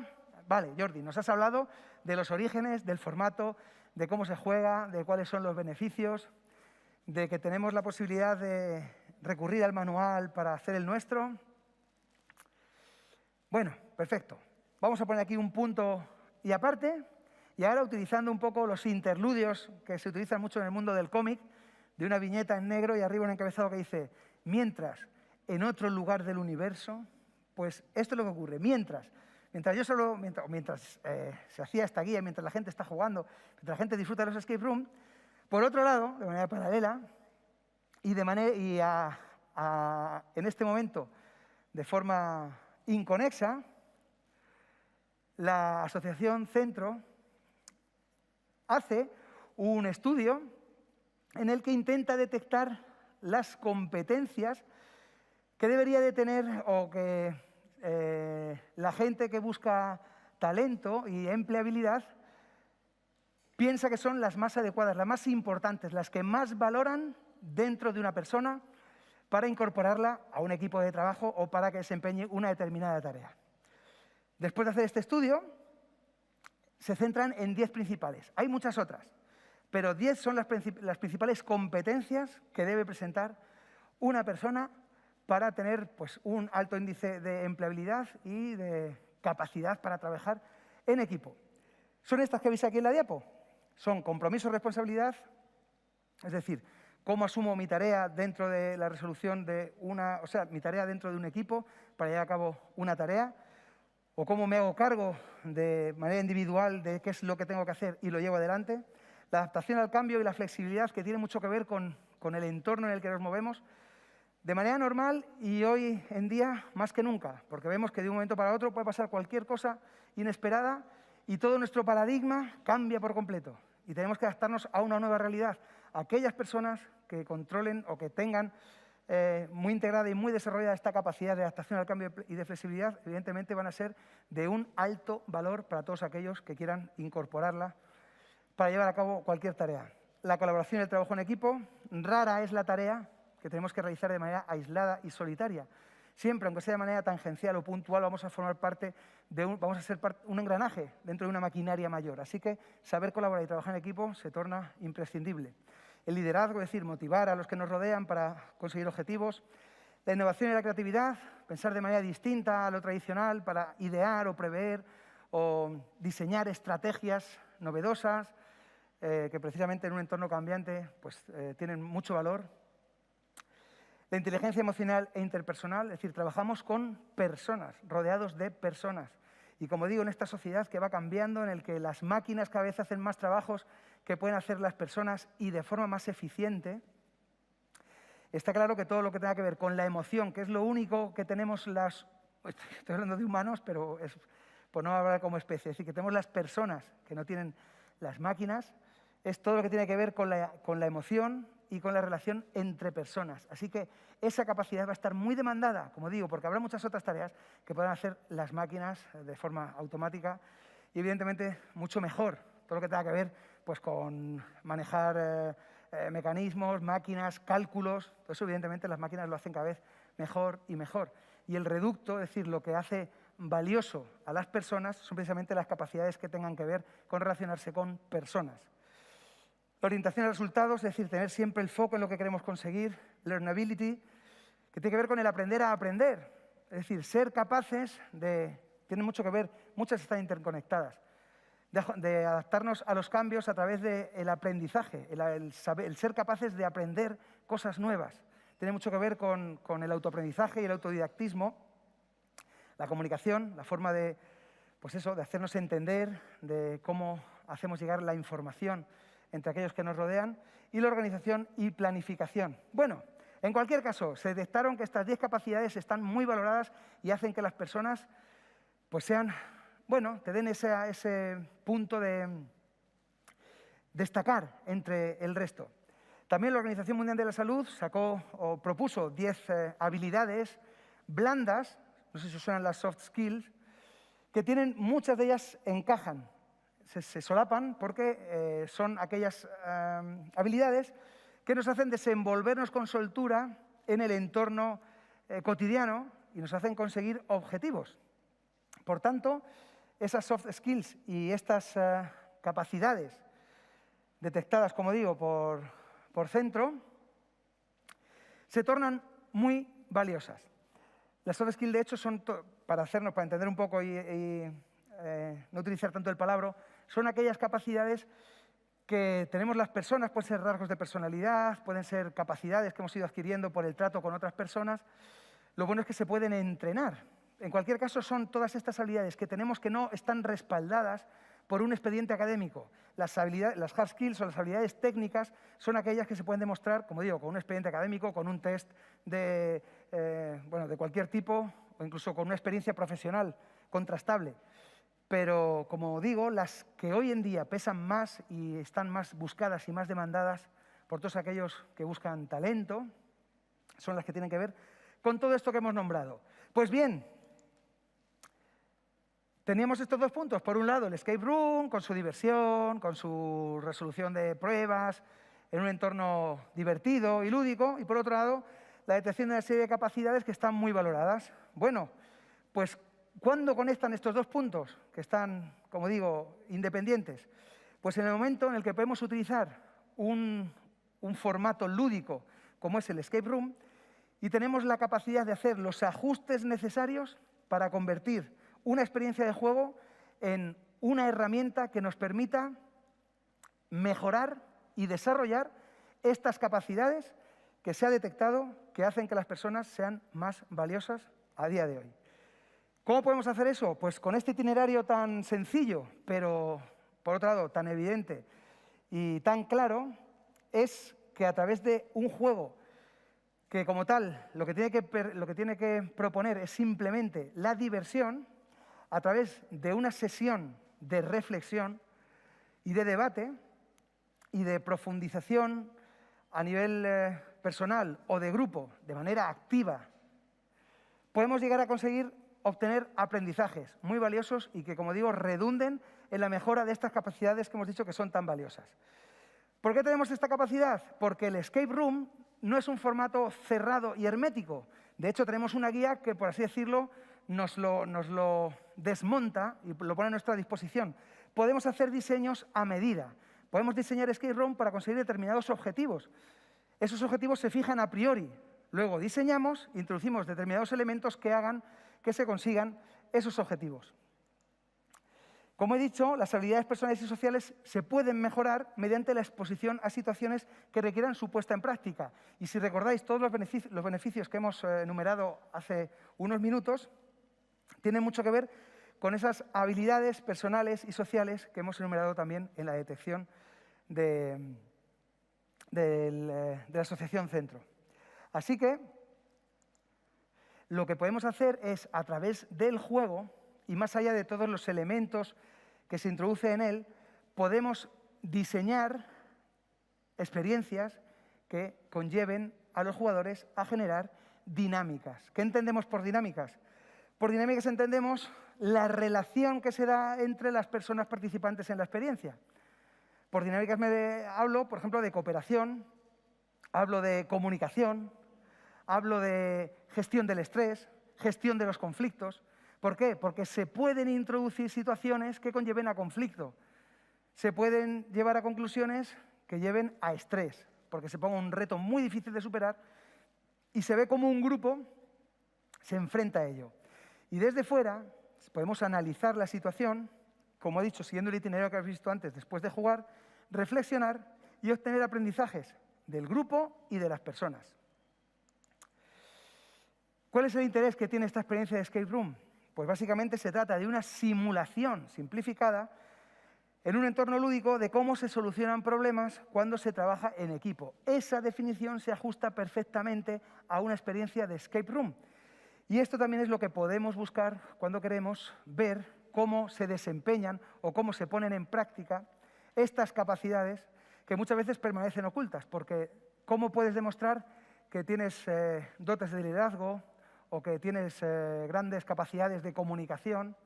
vale, Jordi, nos has hablado de los orígenes, del formato, de cómo se juega, de cuáles son los beneficios, de que tenemos la posibilidad de recurrir al manual para hacer el nuestro. Bueno, perfecto. Vamos a poner aquí un punto y aparte, y ahora utilizando un poco los interludios que se utilizan mucho en el mundo del cómic, de una viñeta en negro y arriba un encabezado que dice, mientras en otro lugar del universo. Pues esto es lo que ocurre. Mientras se hacía esta guía, mientras la gente está jugando, mientras la gente disfruta de los escape room, por otro lado, de manera paralela, en este momento, de forma inconexa, la Asociación Centro hace un estudio en el que intenta detectar las competencias que debería de tener o que la gente que busca talento y empleabilidad piensa que son las más adecuadas, las más importantes, las que más valoran dentro de una persona para incorporarla a un equipo de trabajo o para que desempeñe una determinada tarea. Después de hacer este estudio, se centran en 10 principales. Hay muchas otras, pero 10 son las principales competencias que debe presentar una persona para tener un alto índice de empleabilidad y de capacidad para trabajar en equipo. Son estas que veis aquí en la diapo. Son compromiso, responsabilidad, es decir, cómo asumo mi tarea dentro de la resolución de mi tarea dentro de un equipo para llevar a cabo una tarea, o cómo me hago cargo de manera individual de qué es lo que tengo que hacer y lo llevo adelante. la adaptación al cambio y la flexibilidad, que tiene mucho que ver con el entorno en el que nos movemos, de manera normal y hoy en día más que nunca, porque vemos que de un momento para otro puede pasar cualquier cosa inesperada y todo nuestro paradigma cambia por completo y tenemos que adaptarnos a una nueva realidad. Aquellas personas que controlen o que tengan muy integrada y muy desarrollada esta capacidad de adaptación al cambio y de flexibilidad, evidentemente van a ser de un alto valor para todos aquellos que quieran incorporarla para llevar a cabo cualquier tarea. La colaboración y el trabajo en equipo, rara es la tarea que tenemos que realizar de manera aislada y solitaria. Siempre, aunque sea de manera tangencial o puntual, vamos a formar parte vamos a ser un engranaje dentro de una maquinaria mayor. Así que saber colaborar y trabajar en equipo se torna imprescindible. El liderazgo, es decir, motivar a los que nos rodean para conseguir objetivos. La innovación y la creatividad, pensar de manera distinta a lo tradicional para idear o prever o diseñar estrategias novedosas que precisamente en un entorno cambiante pues, tienen mucho valor. La inteligencia emocional e interpersonal, es decir, trabajamos con personas, rodeados de personas. Y como digo, en esta sociedad que va cambiando, en el que las máquinas cada vez hacen más trabajos que pueden hacer las personas y de forma más eficiente, está claro que todo lo que tenga que ver con la emoción, que es lo único que tenemos estoy hablando de humanos, pero es por no hablar como especie, es decir, que tenemos las personas que no tienen las máquinas, es todo lo que tiene que ver con la emoción y con la relación entre personas. Así que esa capacidad va a estar muy demandada, como digo, porque habrá muchas otras tareas que puedan hacer las máquinas de forma automática y, evidentemente, mucho mejor. Todo lo que tenga que ver pues, con manejar mecanismos, máquinas, cálculos, todo eso, evidentemente, las máquinas lo hacen cada vez mejor y mejor. Y el reducto, es decir, lo que hace valioso a las personas son precisamente las capacidades que tengan que ver con relacionarse con personas. La orientación a resultados, es decir, tener siempre el foco en lo que queremos conseguir. Learnability, que tiene que ver con el aprender a aprender. Es decir, ser capaces tiene mucho que ver, muchas están interconectadas, de adaptarnos a los cambios a través del aprendizaje, el ser capaces de aprender cosas nuevas. Tiene mucho que ver con el autoaprendizaje y el autodidactismo, la comunicación, la forma de hacernos entender, de cómo hacemos llegar la información entre aquellos que nos rodean, y la organización y planificación. Bueno, en cualquier caso, se detectaron que estas 10 capacidades están muy valoradas y hacen que las personas pues sean, bueno, te den ese punto de destacar entre el resto. También la Organización Mundial de la Salud propuso 10 habilidades blandas, no sé si os suenan las soft skills, que tienen, muchas de ellas encajan, se solapan porque son aquellas habilidades que nos hacen desenvolvernos con soltura en el entorno cotidiano y nos hacen conseguir objetivos. Por tanto, esas soft skills y estas capacidades detectadas, como digo, por centro, se tornan muy valiosas. Las soft skills, de hecho, son, para entender un poco y no utilizar tanto el palabra, son aquellas capacidades que tenemos las personas, pueden ser rasgos de personalidad, pueden ser capacidades que hemos ido adquiriendo por el trato con otras personas. Lo bueno es que se pueden entrenar. En cualquier caso, son todas estas habilidades que tenemos que no están respaldadas por un expediente académico. Las hard skills o las habilidades técnicas son aquellas que se pueden demostrar, como digo, con un expediente académico, con un test de cualquier tipo o incluso con una experiencia profesional contrastable. Pero, como digo, las que hoy en día pesan más y están más buscadas y más demandadas por todos aquellos que buscan talento son las que tienen que ver con todo esto que hemos nombrado. Pues bien, teníamos estos dos puntos. Por un lado, el escape room, con su diversión, con su resolución de pruebas, en un entorno divertido y lúdico. Y por otro lado, la detección de una serie de capacidades que están muy valoradas. Bueno, pues ¿cuándo conectan estos dos puntos, que están, como digo, independientes? Pues en el momento en el que podemos utilizar un formato lúdico como es el escape room y tenemos la capacidad de hacer los ajustes necesarios para convertir una experiencia de juego en una herramienta que nos permita mejorar y desarrollar estas capacidades que se ha detectado que hacen que las personas sean más valiosas a día de hoy. ¿Cómo podemos hacer eso? Pues con este itinerario tan sencillo, pero por otro lado tan evidente y tan claro es que a través de un juego que como tal lo que tiene que proponer es simplemente la diversión, a través de una sesión de reflexión y de debate y de profundización a nivel personal o de grupo, de manera activa, podemos llegar a conseguir obtener aprendizajes muy valiosos y que, como digo, redunden en la mejora de estas capacidades que hemos dicho que son tan valiosas. ¿Por qué tenemos esta capacidad? Porque el escape room no es un formato cerrado y hermético. De hecho, tenemos una guía que, por así decirlo, nos lo desmonta y lo pone a nuestra disposición. Podemos hacer diseños a medida. Podemos diseñar escape room para conseguir determinados objetivos. Esos objetivos se fijan a priori. Luego diseñamos, introducimos determinados elementos que hagan que se consigan esos objetivos. Como he dicho, las habilidades personales y sociales se pueden mejorar mediante la exposición a situaciones que requieran su puesta en práctica. Y si recordáis, todos los beneficios que hemos enumerado hace unos minutos tienen mucho que ver con esas habilidades personales y sociales que hemos enumerado también en la detección de la Asociación Centro. Así que lo que podemos hacer es, a través del juego, y más allá de todos los elementos que se introduce en él, podemos diseñar experiencias que conlleven a los jugadores a generar dinámicas. ¿Qué entendemos por dinámicas? Por dinámicas entendemos la relación que se da entre las personas participantes en la experiencia. Por dinámicas hablo, por ejemplo, de cooperación, hablo de comunicación, hablo de gestión del estrés, gestión de los conflictos. ¿Por qué? Porque se pueden introducir situaciones que conlleven a conflicto. Se pueden llevar a conclusiones que lleven a estrés, porque se ponga un reto muy difícil de superar y se ve cómo un grupo se enfrenta a ello. Y desde fuera podemos analizar la situación, como he dicho, siguiendo el itinerario que has visto antes, después de jugar, reflexionar y obtener aprendizajes del grupo y de las personas. ¿Cuál es el interés que tiene esta experiencia de escape room? Pues básicamente se trata de una simulación simplificada en un entorno lúdico de cómo se solucionan problemas cuando se trabaja en equipo. Esa definición se ajusta perfectamente a una experiencia de escape room. Y esto también es lo que podemos buscar cuando queremos ver cómo se desempeñan o cómo se ponen en práctica estas capacidades que muchas veces permanecen ocultas, porque ¿cómo puedes demostrar que tienes dotes de liderazgo o que tienes grandes capacidades de comunicación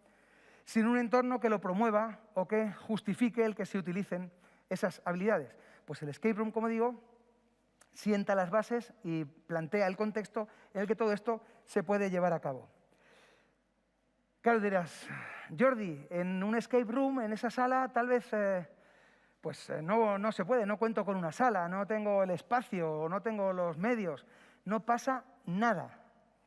sin un entorno que lo promueva o que justifique el que se utilicen esas habilidades? Pues el escape room, como digo, sienta las bases y plantea el contexto en el que todo esto se puede llevar a cabo. Claro, dirás, Jordi, en un escape room, en esa sala, tal vez no se puede, no cuento con una sala, no tengo el espacio, no tengo los medios. No pasa nada,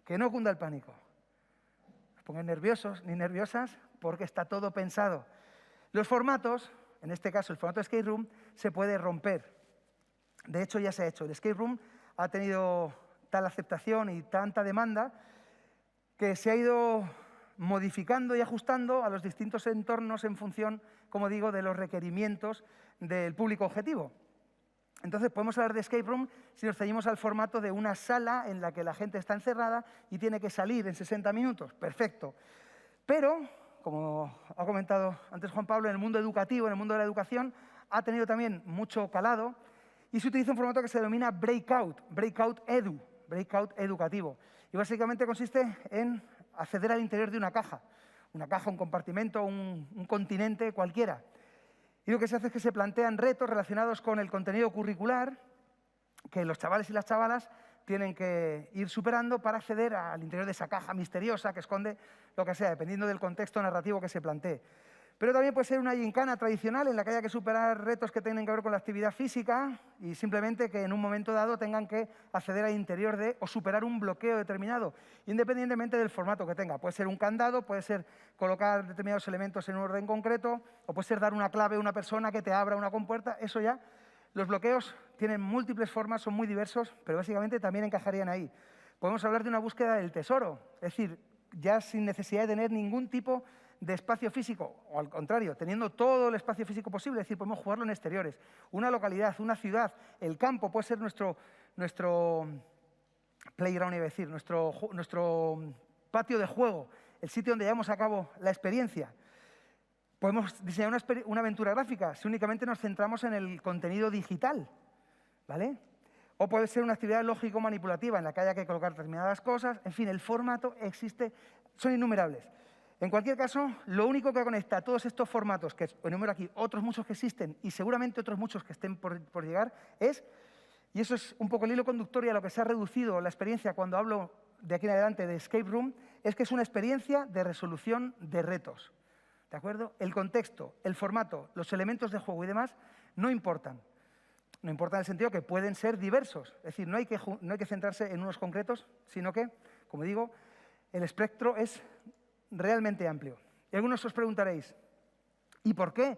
que no cunda el pánico. No os pongáis nerviosos ni nerviosas porque está todo pensado. Los formatos, en este caso el formato de escape room, se puede romper. De hecho, ya se ha hecho. El escape room ha tenido tal aceptación y tanta demanda que se ha ido modificando y ajustando a los distintos entornos en función, como digo, de los requerimientos del público objetivo. Entonces, podemos hablar de escape room si nos ceñimos al formato de una sala en la que la gente está encerrada y tiene que salir en 60 minutos. Perfecto. Pero, como ha comentado antes Juan Pablo, en el mundo educativo, en el mundo de la educación, ha tenido también mucho calado y se utiliza un formato que se denomina breakout educativo. Y básicamente consiste en acceder al interior de una caja, un compartimento, un continente cualquiera. Y lo que se hace es que se plantean retos relacionados con el contenido curricular que los chavales y las chavalas tienen que ir superando para acceder al interior de esa caja misteriosa que esconde lo que sea, dependiendo del contexto narrativo que se plantee. Pero también puede ser una gincana tradicional en la que haya que superar retos que tienen que ver con la actividad física y simplemente que en un momento dado tengan que acceder al interior de o superar un bloqueo determinado, independientemente del formato que tenga. Puede ser un candado, puede ser colocar determinados elementos en un orden concreto o puede ser dar una clave a una persona que te abra una compuerta. Eso ya, los bloqueos tienen múltiples formas, son muy diversos, pero básicamente también encajarían ahí. Podemos hablar de una búsqueda del tesoro, es decir, ya sin necesidad de tener ningún tipo de espacio físico, o al contrario, teniendo todo el espacio físico posible, es decir, podemos jugarlo en exteriores, una localidad, una ciudad, el campo puede ser nuestro playground, iba a decir, nuestro patio de juego, el sitio donde llevamos a cabo la experiencia. Podemos diseñar una aventura gráfica si únicamente nos centramos en el contenido digital, ¿vale? O puede ser una actividad lógico-manipulativa en la que haya que colocar determinadas cosas. En fin, el formato existe, son innumerables. En cualquier caso, lo único que conecta a todos estos formatos, que enumero aquí, otros muchos que existen y seguramente otros muchos que estén por llegar, es, y eso es un poco el hilo conductor y a lo que se ha reducido la experiencia cuando hablo de aquí en adelante de Escape Room, es que es una experiencia de resolución de retos. ¿De acuerdo? El contexto, el formato, los elementos de juego y demás no importan. No importa en el sentido que pueden ser diversos. Es decir, no hay que centrarse en unos concretos, sino que, como digo, el espectro es realmente amplio. Y algunos os preguntaréis, ¿y por qué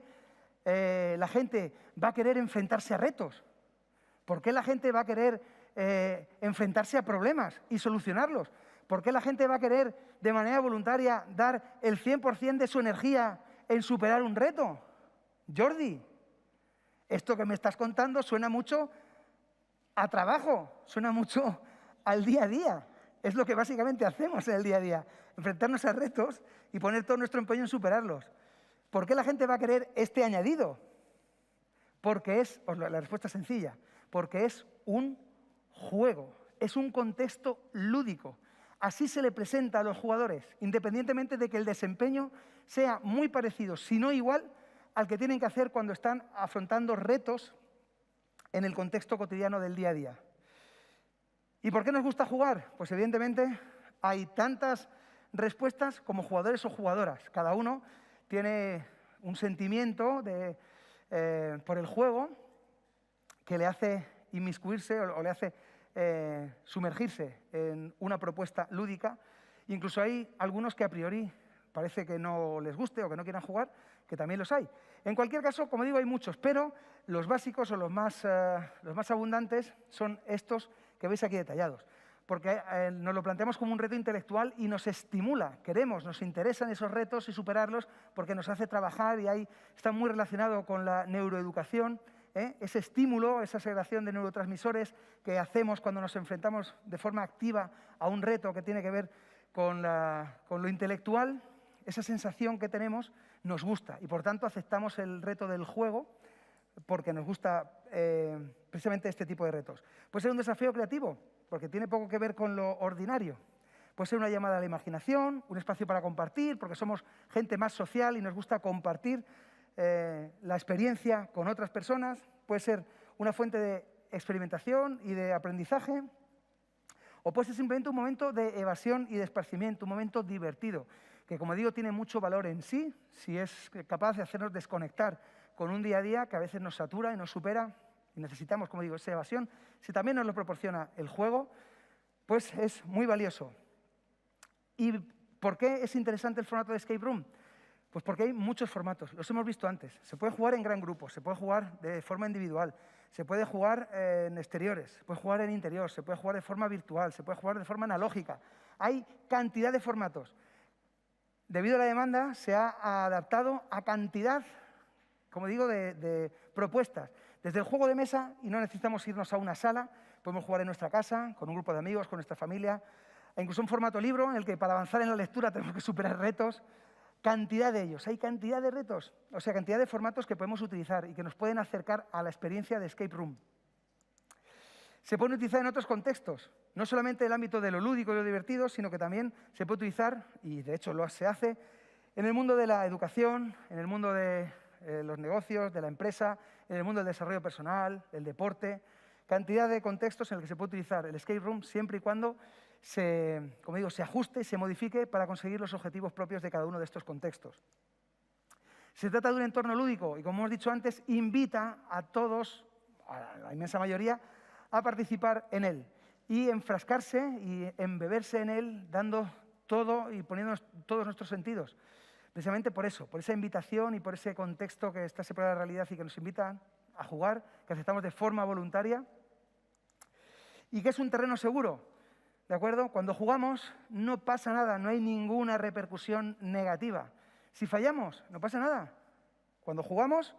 la gente va a querer enfrentarse a retos? ¿Por qué la gente va a querer enfrentarse a problemas y solucionarlos? ¿Por qué la gente va a querer, de manera voluntaria, dar el 100% de su energía en superar un reto? Jordi, esto que me estás contando suena mucho a trabajo, suena mucho al día a día. Es lo que básicamente hacemos en el día a día, enfrentarnos a retos y poner todo nuestro empeño en superarlos. ¿Por qué la gente va a querer este añadido? Porque la respuesta es sencilla, porque es un juego, es un contexto lúdico. Así se le presenta a los jugadores, independientemente de que el desempeño sea muy parecido, si no igual, al que tienen que hacer cuando están afrontando retos en el contexto cotidiano del día a día. ¿Y por qué nos gusta jugar? Pues evidentemente hay tantas respuestas como jugadores o jugadoras. Cada uno tiene un sentimiento por el juego que le hace inmiscuirse o le hace sumergirse en una propuesta lúdica. Incluso hay algunos que a priori parece que no les guste o que no quieran jugar, que también los hay. En cualquier caso, como digo, hay muchos, pero los básicos o los más abundantes son estos que veis aquí detallados, porque nos lo planteamos como un reto intelectual y nos estimula, nos interesan esos retos y superarlos porque nos hace trabajar y está muy relacionado con la neuroeducación, ese estímulo, esa segregación de neurotransmisores que hacemos cuando nos enfrentamos de forma activa a un reto que tiene que ver con lo intelectual. Esa sensación que tenemos nos gusta y, por tanto, aceptamos el reto del juego porque nos gusta precisamente este tipo de retos. Puede ser un desafío creativo, porque tiene poco que ver con lo ordinario. Puede ser una llamada a la imaginación, un espacio para compartir, porque somos gente más social y nos gusta compartir la experiencia con otras personas. Puede ser una fuente de experimentación y de aprendizaje, o puede ser simplemente un momento de evasión y de esparcimiento, un momento divertido, que, como digo, tiene mucho valor en sí, si es capaz de hacernos desconectar con un día a día que a veces nos satura y nos supera y necesitamos, como digo, esa evasión. Si también nos lo proporciona el juego, pues es muy valioso. ¿Y por qué es interesante el formato de Escape Room? Pues porque hay muchos formatos, los hemos visto antes. Se puede jugar en gran grupo, se puede jugar de forma individual, se puede jugar en exteriores, se puede jugar en interior, se puede jugar de forma virtual, se puede jugar de forma analógica. Hay cantidad de formatos. Debido a la demanda, se ha adaptado a cantidad, como digo, de propuestas. Desde el juego de mesa, y no necesitamos irnos a una sala, podemos jugar en nuestra casa, con un grupo de amigos, con nuestra familia, e incluso un formato libro en el que para avanzar en la lectura tenemos que superar retos. Cantidad de ellos, hay cantidad de retos, o sea, cantidad de formatos que podemos utilizar y que nos pueden acercar a la experiencia de Escape Room. Se pueden utilizar en otros contextos, no solamente en el ámbito de lo lúdico y lo divertido, sino que también se puede utilizar, y de hecho se hace, en el mundo de la educación, en el mundo de los negocios, de la empresa, en el mundo del desarrollo personal, del deporte, cantidad de contextos en los que se puede utilizar el Escape Room siempre y cuando se ajuste y se modifique para conseguir los objetivos propios de cada uno de estos contextos. Se trata de un entorno lúdico y, como hemos dicho antes, invita a todos, a la inmensa mayoría, a participar en él y enfrascarse y embeberse en él, dando todo y poniendo todos nuestros sentidos. Precisamente por eso, por esa invitación y por ese contexto que está separado de la realidad y que nos invita a jugar, que aceptamos de forma voluntaria y que es un terreno seguro. ¿De acuerdo? Cuando jugamos no pasa nada, no hay ninguna repercusión negativa. Si fallamos, no pasa nada. Cuando jugamos,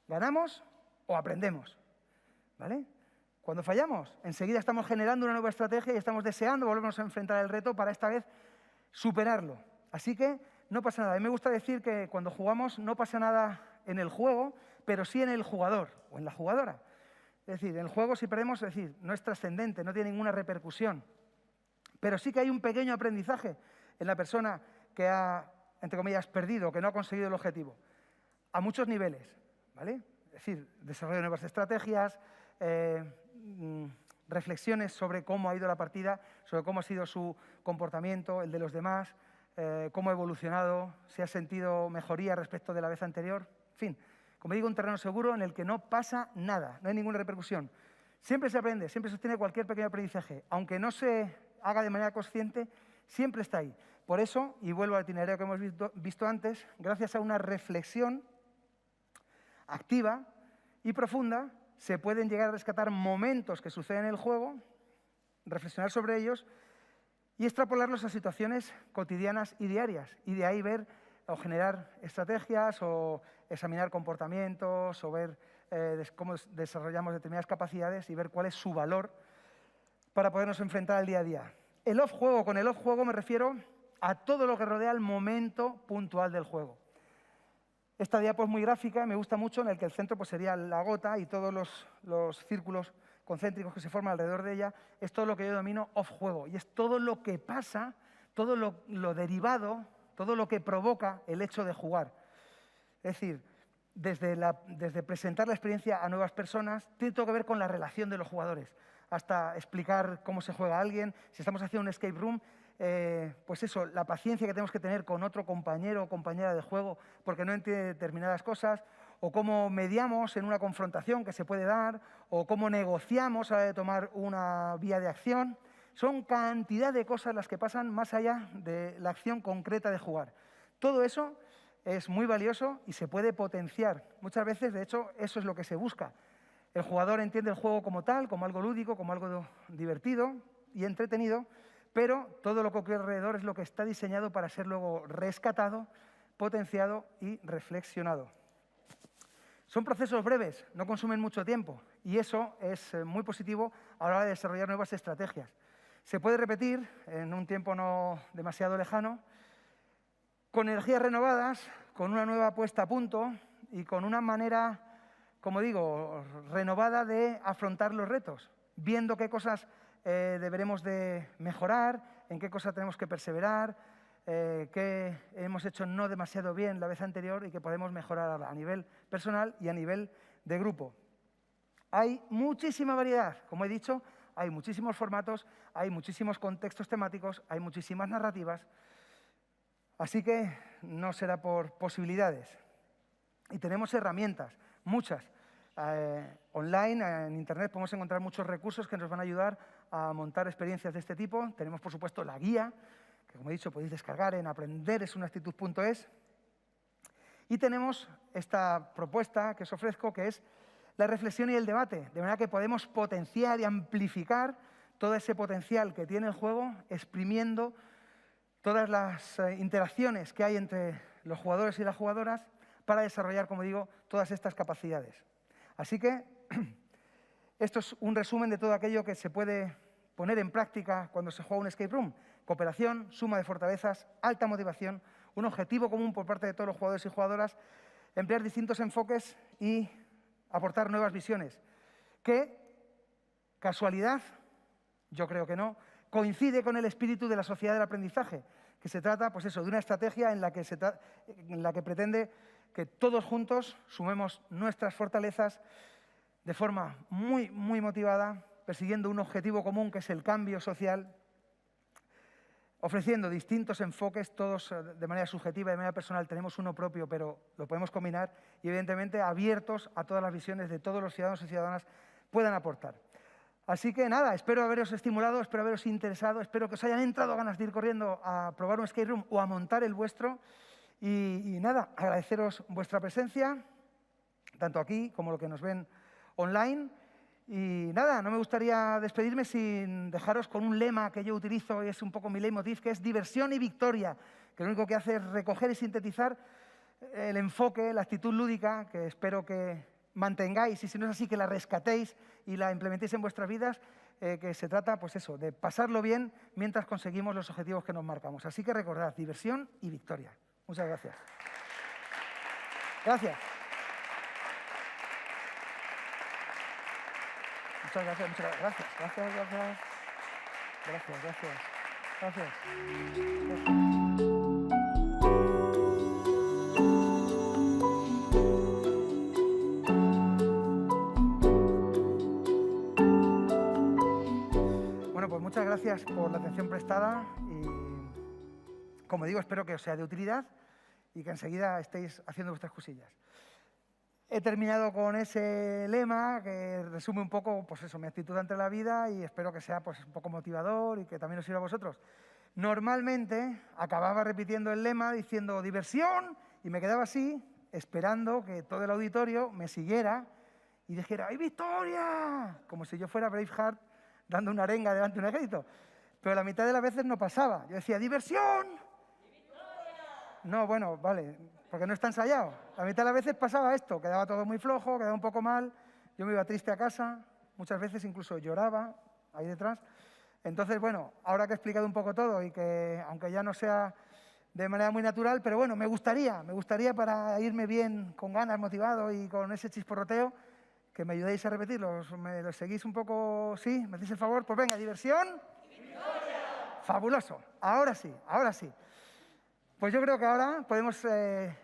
ganamos o aprendemos, ¿vale? Cuando fallamos, enseguida estamos generando una nueva estrategia y estamos deseando volvernos a enfrentar al reto para esta vez superarlo. Así que no pasa nada. A mí me gusta decir que cuando jugamos no pasa nada en el juego, pero sí en el jugador o en la jugadora. Es decir, en el juego si perdemos, es decir, no es trascendente, no tiene ninguna repercusión. Pero sí que hay un pequeño aprendizaje en la persona que ha, entre comillas, perdido, que no ha conseguido el objetivo, a muchos niveles, ¿vale? Es decir, desarrollo de nuevas estrategias, reflexiones sobre cómo ha ido la partida, sobre cómo ha sido su comportamiento, el de los demás, cómo ha evolucionado, si ha sentido mejoría respecto de la vez anterior. En fin, como digo, un terreno seguro en el que no pasa nada, no hay ninguna repercusión. Siempre se aprende, siempre se obtiene cualquier pequeño aprendizaje. Aunque no se haga de manera consciente, siempre está ahí. Por eso, y vuelvo al itinerario que hemos visto antes, gracias a una reflexión activa y profunda, se pueden llegar a rescatar momentos que suceden en el juego, reflexionar sobre ellos y extrapolarlos a situaciones cotidianas y diarias. Y de ahí ver o generar estrategias o examinar comportamientos o ver cómo desarrollamos determinadas capacidades y ver cuál es su valor para podernos enfrentar al día a día. El off-juego, con el off-juego me refiero a todo lo que rodea el momento puntual del juego. Esta diapo es muy gráfica, me gusta mucho, en el que el centro pues, sería la gota y todos los círculos concéntricos que se forman alrededor de ella, es todo lo que yo denomino off-juego. Y es todo lo que pasa, todo lo derivado, todo lo que provoca el hecho de jugar. Es decir, desde presentar la experiencia a nuevas personas, tiene todo que ver con la relación de los jugadores, hasta explicar cómo se juega a alguien. Si estamos haciendo un escape room, pues eso, la paciencia que tenemos que tener con otro compañero o compañera de juego porque no entiende determinadas cosas, o cómo mediamos en una confrontación que se puede dar, o cómo negociamos a la hora de tomar una vía de acción. Son cantidad de cosas las que pasan más allá de la acción concreta de jugar. Todo eso es muy valioso y se puede potenciar. Muchas veces, de hecho, eso es lo que se busca. El jugador entiende el juego como tal, como algo lúdico, como algo divertido y entretenido, pero todo lo que ocurre alrededor es lo que está diseñado para ser luego rescatado, potenciado y reflexionado. Son procesos breves, no consumen mucho tiempo y eso es muy positivo a la hora de desarrollar nuevas estrategias. Se puede repetir en un tiempo no demasiado lejano, con energías renovadas, con una nueva puesta a punto y con una manera, como digo, renovada de afrontar los retos, viendo qué cosas deberemos de mejorar, en qué cosas tenemos que perseverar, qué hemos hecho no demasiado bien la vez anterior y que podemos mejorar a nivel personal y a nivel de grupo. Hay muchísima variedad, como he dicho, hay muchísimos formatos, hay muchísimos contextos temáticos, hay muchísimas narrativas, así que no será por posibilidades. Y tenemos herramientas, muchas. Online, en Internet, podemos encontrar muchos recursos que nos van a ayudar a montar experiencias de este tipo. Tenemos, por supuesto, la guía, que, como he dicho, podéis descargar en aprenderesunactitud.es. Y tenemos esta propuesta que os ofrezco, que es la reflexión y el debate, de manera que podemos potenciar y amplificar todo ese potencial que tiene el juego, exprimiendo todas las interacciones que hay entre los jugadores y las jugadoras para desarrollar, como digo, todas estas capacidades. Así que esto es un resumen de todo aquello que se puede poner en práctica cuando se juega un escape room. Cooperación, suma de fortalezas, alta motivación, un objetivo común por parte de todos los jugadores y jugadoras, emplear distintos enfoques y aportar nuevas visiones. ¿Qué casualidad? Yo creo que no. Coincide con el espíritu de la sociedad del aprendizaje, que se trata, pues eso, de una estrategia en la que pretende que todos juntos sumemos nuestras fortalezas de forma muy, muy motivada, persiguiendo un objetivo común que es el cambio social, ofreciendo distintos enfoques, todos de manera subjetiva y de manera personal. Tenemos uno propio, pero lo podemos combinar y, evidentemente, abiertos a todas las visiones de todos los ciudadanos y ciudadanas puedan aportar. Así que nada, espero haberos estimulado, espero haberos interesado, espero que os hayan entrado ganas de ir corriendo a probar un escape room o a montar el vuestro. Y nada, agradeceros vuestra presencia, tanto aquí como lo que nos ven online. Y nada, no me gustaría despedirme sin dejaros con un lema que yo utilizo y es un poco mi leitmotiv, que es diversión y victoria. que lo único que hace es recoger y sintetizar el enfoque, la actitud lúdica, que espero que mantengáis, y si no es así, que la rescatéis y la implementéis en vuestras vidas, que se trata, pues eso, de pasarlo bien mientras conseguimos los objetivos que nos marcamos. Así que recordad, diversión y victoria. Muchas gracias. Gracias. Muchas gracias, muchas gracias. Gracias, gracias. Gracias, gracias. Gracias. Bueno, pues muchas gracias por la atención prestada y, como digo, espero que os sea de utilidad y que enseguida estéis haciendo vuestras cosillas. He terminado con ese lema que resume un poco, pues eso, mi actitud ante la vida, y espero que sea, pues, un poco motivador y que también os sirva a vosotros. Normalmente acababa repitiendo el lema diciendo diversión y me quedaba así, esperando que todo el auditorio me siguiera y dijera ¡ay, victoria! Como si yo fuera Braveheart dando una arenga delante de un ejército. Pero la mitad de las veces no pasaba. Yo decía ¡diversión! No, bueno, vale, porque no está ensayado. La mitad de las veces pasaba esto, quedaba todo muy flojo, quedaba un poco mal, yo me iba triste a casa, muchas veces incluso lloraba ahí detrás. Entonces, bueno, ahora que he explicado un poco todo y que, aunque ya no sea de manera muy natural, pero bueno, me gustaría para irme bien, con ganas, motivado y con ese chisporroteo, que me ayudéis a repetirlo. ¿Me lo seguís un poco? ¿Sí? ¿Me hacéis el favor? Pues venga, diversión. ¡Victoria! Fabuloso. Ahora sí, ahora sí. Pues yo creo que ahora podemos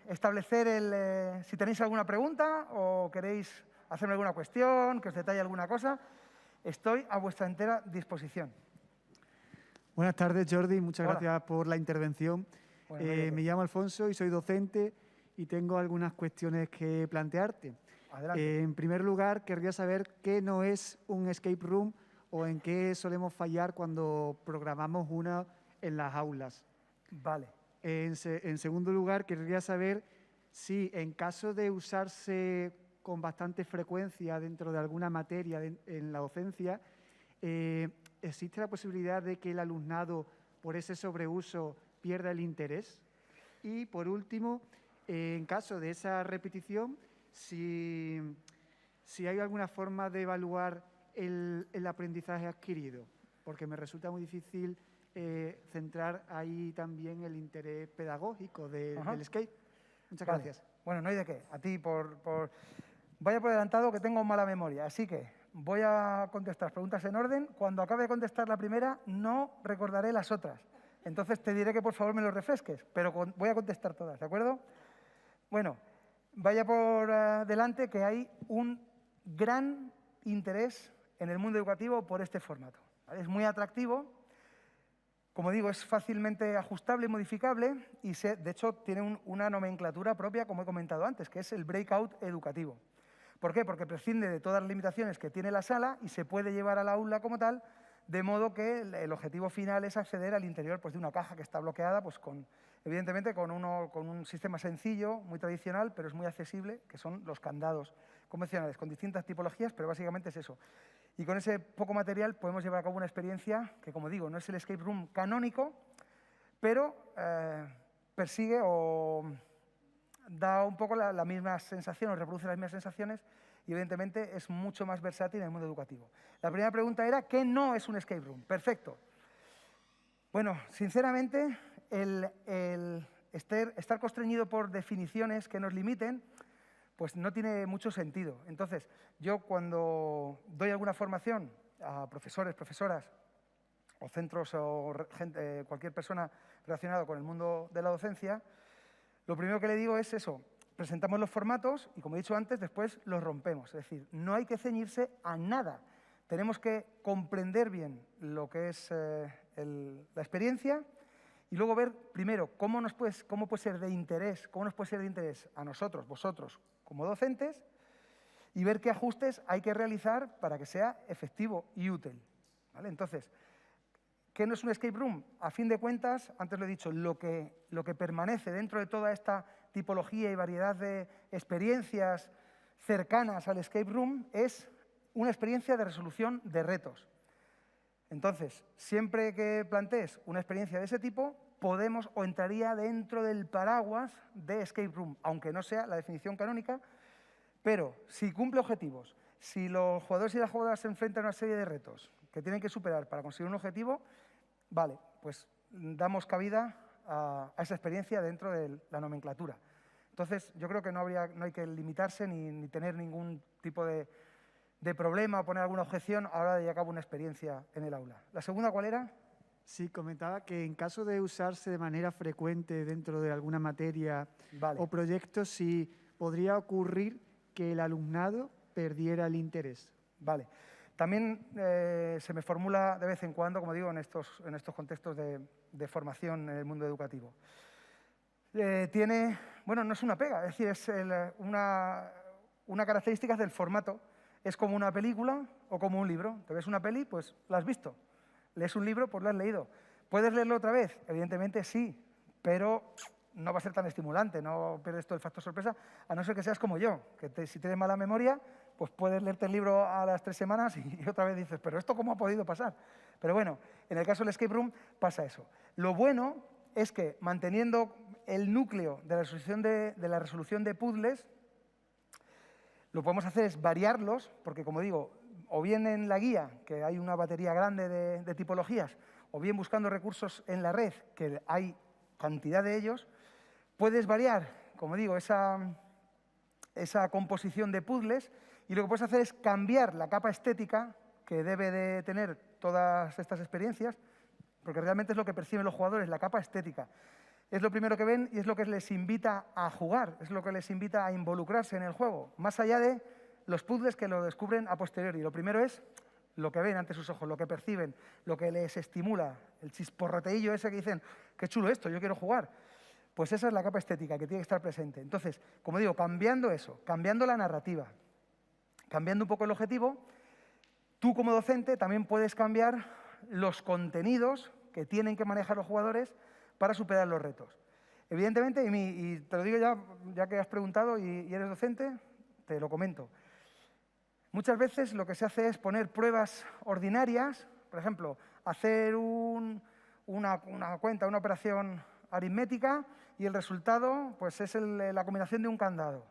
establecer si tenéis alguna pregunta o queréis hacerme alguna cuestión, que os detalle alguna cosa, estoy a vuestra entera disposición. Buenas tardes, Jordi. Muchas Hola. gracias por la intervención. Bueno, me llamo Alfonso y soy docente y tengo algunas cuestiones que plantearte. Adelante. En primer lugar, querría saber qué no es un escape room o en qué solemos fallar cuando programamos una en las aulas. Vale. En segundo lugar, querría saber si en caso de usarse con bastante frecuencia dentro de alguna materia en la docencia, ¿existe la posibilidad de que el alumnado, por ese sobreuso, pierda el interés? Y, por último, en caso de esa repetición, si hay alguna forma de evaluar el aprendizaje adquirido, porque me resulta muy difícil centrar ahí también el interés pedagógico del skate. Muchas gracias. Bueno, no hay de qué. A ti Vaya por adelantado que tengo mala memoria, así que voy a contestar preguntas en orden. Cuando acabe de contestar la primera, no recordaré las otras. Entonces te diré que por favor me lo refresques, pero voy a contestar todas, ¿de acuerdo? Bueno, vaya por delante que hay un gran interés en el mundo educativo por este formato. ¿Vale? Es muy atractivo. Como digo, es fácilmente ajustable y modificable y, de hecho, tiene una nomenclatura propia, como he comentado antes, que es el breakout educativo. ¿Por qué? Porque prescinde de todas las limitaciones que tiene la sala y se puede llevar a la aula como tal, de modo que el objetivo final es acceder al interior, pues, de una caja que está bloqueada, pues, evidentemente con un sistema sencillo, muy tradicional, pero es muy accesible, que son los candados convencionales, con distintas tipologías, pero básicamente es eso. Y con ese poco material podemos llevar a cabo una experiencia que, como digo, no es el escape room canónico, pero persigue o da un poco la misma sensación, o reproduce las mismas sensaciones, y evidentemente es mucho más versátil en el mundo educativo. La primera pregunta era, ¿qué no es un escape room? Perfecto. Bueno, sinceramente, el estar constreñido por definiciones que nos limiten, pues no tiene mucho sentido. Entonces, yo cuando doy alguna formación a profesores, profesoras, o centros o cualquier persona relacionada con el mundo de la docencia, lo primero que le digo es eso, presentamos los formatos y, como he dicho antes, después los rompemos. Es decir, no hay que ceñirse a nada. Tenemos que comprender bien lo que es la experiencia y luego ver, primero, cómo puede ser de interés, cómo nos puede ser de interés a nosotros, vosotros, como docentes, y ver qué ajustes hay que realizar para que sea efectivo y útil. ¿Vale? Entonces, ¿qué no es un escape room? A fin de cuentas, antes lo he dicho, lo que permanece dentro de toda esta tipología y variedad de experiencias cercanas al escape room es una experiencia de resolución de retos. Entonces, siempre que plantees una experiencia de ese tipo, podemos o entraría dentro del paraguas de escape room, aunque no sea la definición canónica, pero si cumple objetivos, si los jugadores y las jugadoras se enfrentan a una serie de retos que tienen que superar para conseguir un objetivo, vale, pues damos cabida a esa experiencia dentro de la nomenclatura. Entonces, yo creo que no hay que limitarse ni tener ningún tipo de problema o poner alguna objeción a la hora de llevar a cabo una experiencia en el aula. ¿La segunda cuál era? Sí, comentaba que en caso de usarse de manera frecuente dentro de alguna materia o proyecto, sí podría ocurrir que el alumnado perdiera el interés. Vale. También se me formula de vez en cuando, como digo, en estos contextos de formación en el mundo educativo. Bueno, no es una pega, es decir, es una característica del formato. Es como una película o como un libro. Te ves una peli, pues la has visto. Lees un libro, pues lo has leído. ¿Puedes leerlo otra vez? Evidentemente sí, pero no va a ser tan estimulante, no pierdes todo el factor sorpresa, a no ser que seas como yo, que si tienes mala memoria, pues puedes leerte el libro a las 3 semanas y otra vez dices, ¿pero esto cómo ha podido pasar? Pero bueno, en el caso del escape room pasa eso. Lo bueno es que manteniendo el núcleo de la resolución de puzzles, lo que podemos hacer es variarlos, porque como digo, o bien en la guía, que hay una batería grande de tipologías, o bien buscando recursos en la red, que hay cantidad de ellos, puedes variar, como digo, esa composición de puzzles, y lo que puedes hacer es cambiar la capa estética que debe de tener todas estas experiencias, porque realmente es lo que perciben los jugadores, la capa estética. Es lo primero que ven y es lo que les invita a jugar, es lo que les invita a involucrarse en el juego, más allá de los puzzles que lo descubren a posteriori. Lo primero es lo que ven ante sus ojos, lo que perciben, lo que les estimula, el chisporroteillo ese que dicen, qué chulo esto, yo quiero jugar. Pues esa es la capa estética que tiene que estar presente. Entonces, como digo, cambiando eso, cambiando la narrativa, cambiando un poco el objetivo, tú como docente también puedes cambiar los contenidos que tienen que manejar los jugadores para superar los retos. Evidentemente, y te lo digo ya que has preguntado y eres docente, te lo comento. Muchas veces lo que se hace es poner pruebas ordinarias, por ejemplo, hacer una cuenta, una operación aritmética y el resultado pues, es la combinación de un candado,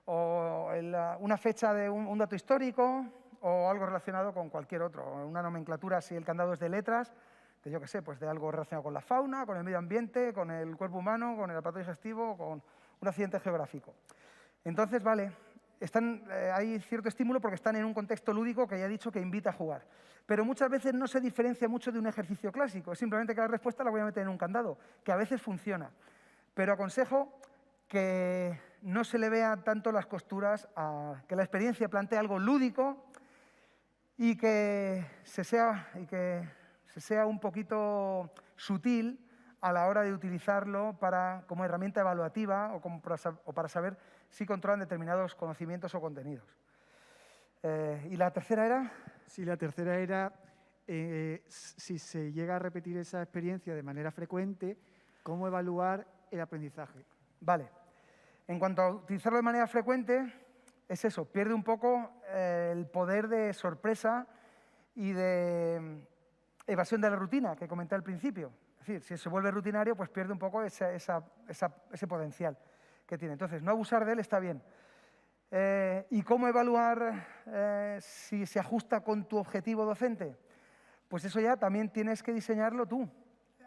o una fecha de un dato histórico o algo relacionado con cualquier otro, una nomenclatura, si el candado es de letras, de yo qué sé, pues de algo relacionado con la fauna, con el medio ambiente, con el cuerpo humano, con el aparato digestivo, con un accidente geográfico. Entonces, vale, hay cierto estímulo porque están en un contexto lúdico que ya he dicho que invita a jugar. Pero muchas veces no se diferencia mucho de un ejercicio clásico, es simplemente que la respuesta la voy a meter en un candado, que a veces funciona. Pero aconsejo que no se le vea tanto las costuras, que la experiencia plantee algo lúdico y que se sea un poquito sutil a la hora de utilizarlo como herramienta evaluativa o para saber si controlan determinados conocimientos o contenidos. ¿Y la tercera era? Sí, la tercera era, si se llega a repetir esa experiencia de manera frecuente, ¿cómo evaluar el aprendizaje? Vale. En cuanto a utilizarlo de manera frecuente, es eso, pierde un poco el poder de sorpresa y de evasión de la rutina que comenté al principio. Es decir, si se vuelve rutinario, pues pierde un poco ese potencial que tiene. Entonces, no abusar de él está bien. ¿Y cómo evaluar si se ajusta con tu objetivo docente? Pues eso ya también tienes que diseñarlo tú.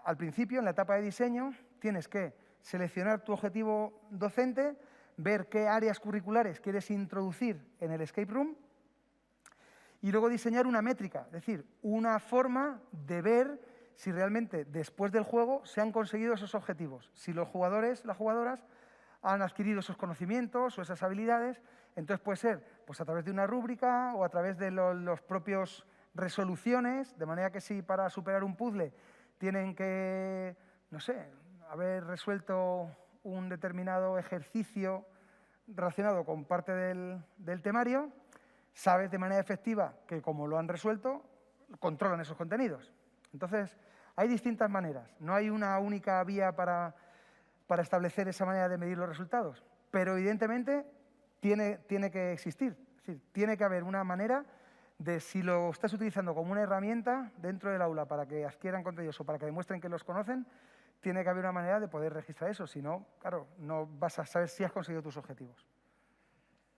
Al principio, en la etapa de diseño, tienes que seleccionar tu objetivo docente, ver qué áreas curriculares quieres introducir en el escape room y luego diseñar una métrica, es decir, una forma de ver si realmente después del juego se han conseguido esos objetivos, si los jugadores, las jugadoras han adquirido esos conocimientos o esas habilidades. Entonces puede ser pues, a través de una rúbrica o a través de los propios resoluciones, de manera que si para superar un puzzle tienen que, no sé, haber resuelto un determinado ejercicio relacionado con parte del temario, sabes de manera efectiva que como lo han resuelto, controlan esos contenidos. Entonces, hay distintas maneras. No hay una única vía para establecer esa manera de medir los resultados, pero evidentemente tiene que existir. Es decir, tiene que haber una manera de, si lo estás utilizando como una herramienta dentro del aula para que adquieran contenidos o para que demuestren que los conocen, tiene que haber una manera de poder registrar eso. Si no, claro, no vas a saber si has conseguido tus objetivos.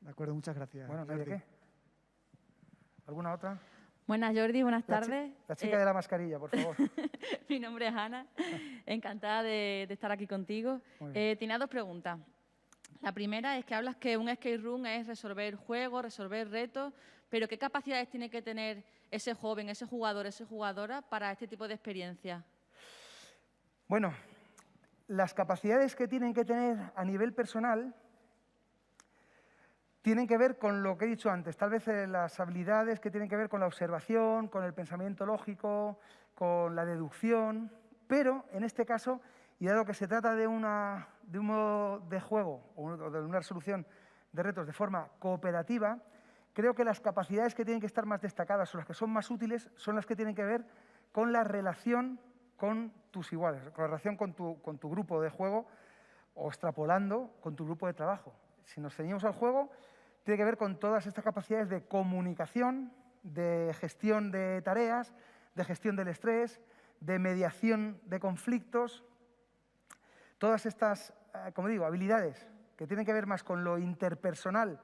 De acuerdo, muchas gracias. Bueno, ¿no hay de Jordi. qué? ¿Alguna otra? Buenas, Jordi, buenas La tardes. La chica de la mascarilla, por favor. Mi nombre es Ana, encantada de estar aquí contigo. Muy bien. Tenía 2 preguntas. La primera es que hablas que un escape room es resolver juegos, resolver retos, pero ¿qué capacidades tiene que tener ese joven, ese jugador, esa jugadora para este tipo de experiencia? Bueno, las capacidades que tienen que tener a nivel personal tienen que ver con lo que he dicho antes, tal vez las habilidades que tienen que ver con la observación, con el pensamiento lógico, con la deducción, pero en este caso, y dado que se trata de un modo de juego o de una resolución de retos de forma cooperativa, creo que las capacidades que tienen que estar más destacadas o las que son más útiles son las que tienen que ver con la relación con tus iguales, con la relación con tu grupo de juego o extrapolando con tu grupo de trabajo. Si nos ceñimos al juego, tiene que ver con todas estas capacidades de comunicación, de gestión de tareas, de gestión del estrés, de mediación de conflictos. Todas estas, como digo, habilidades que tienen que ver más con lo interpersonal,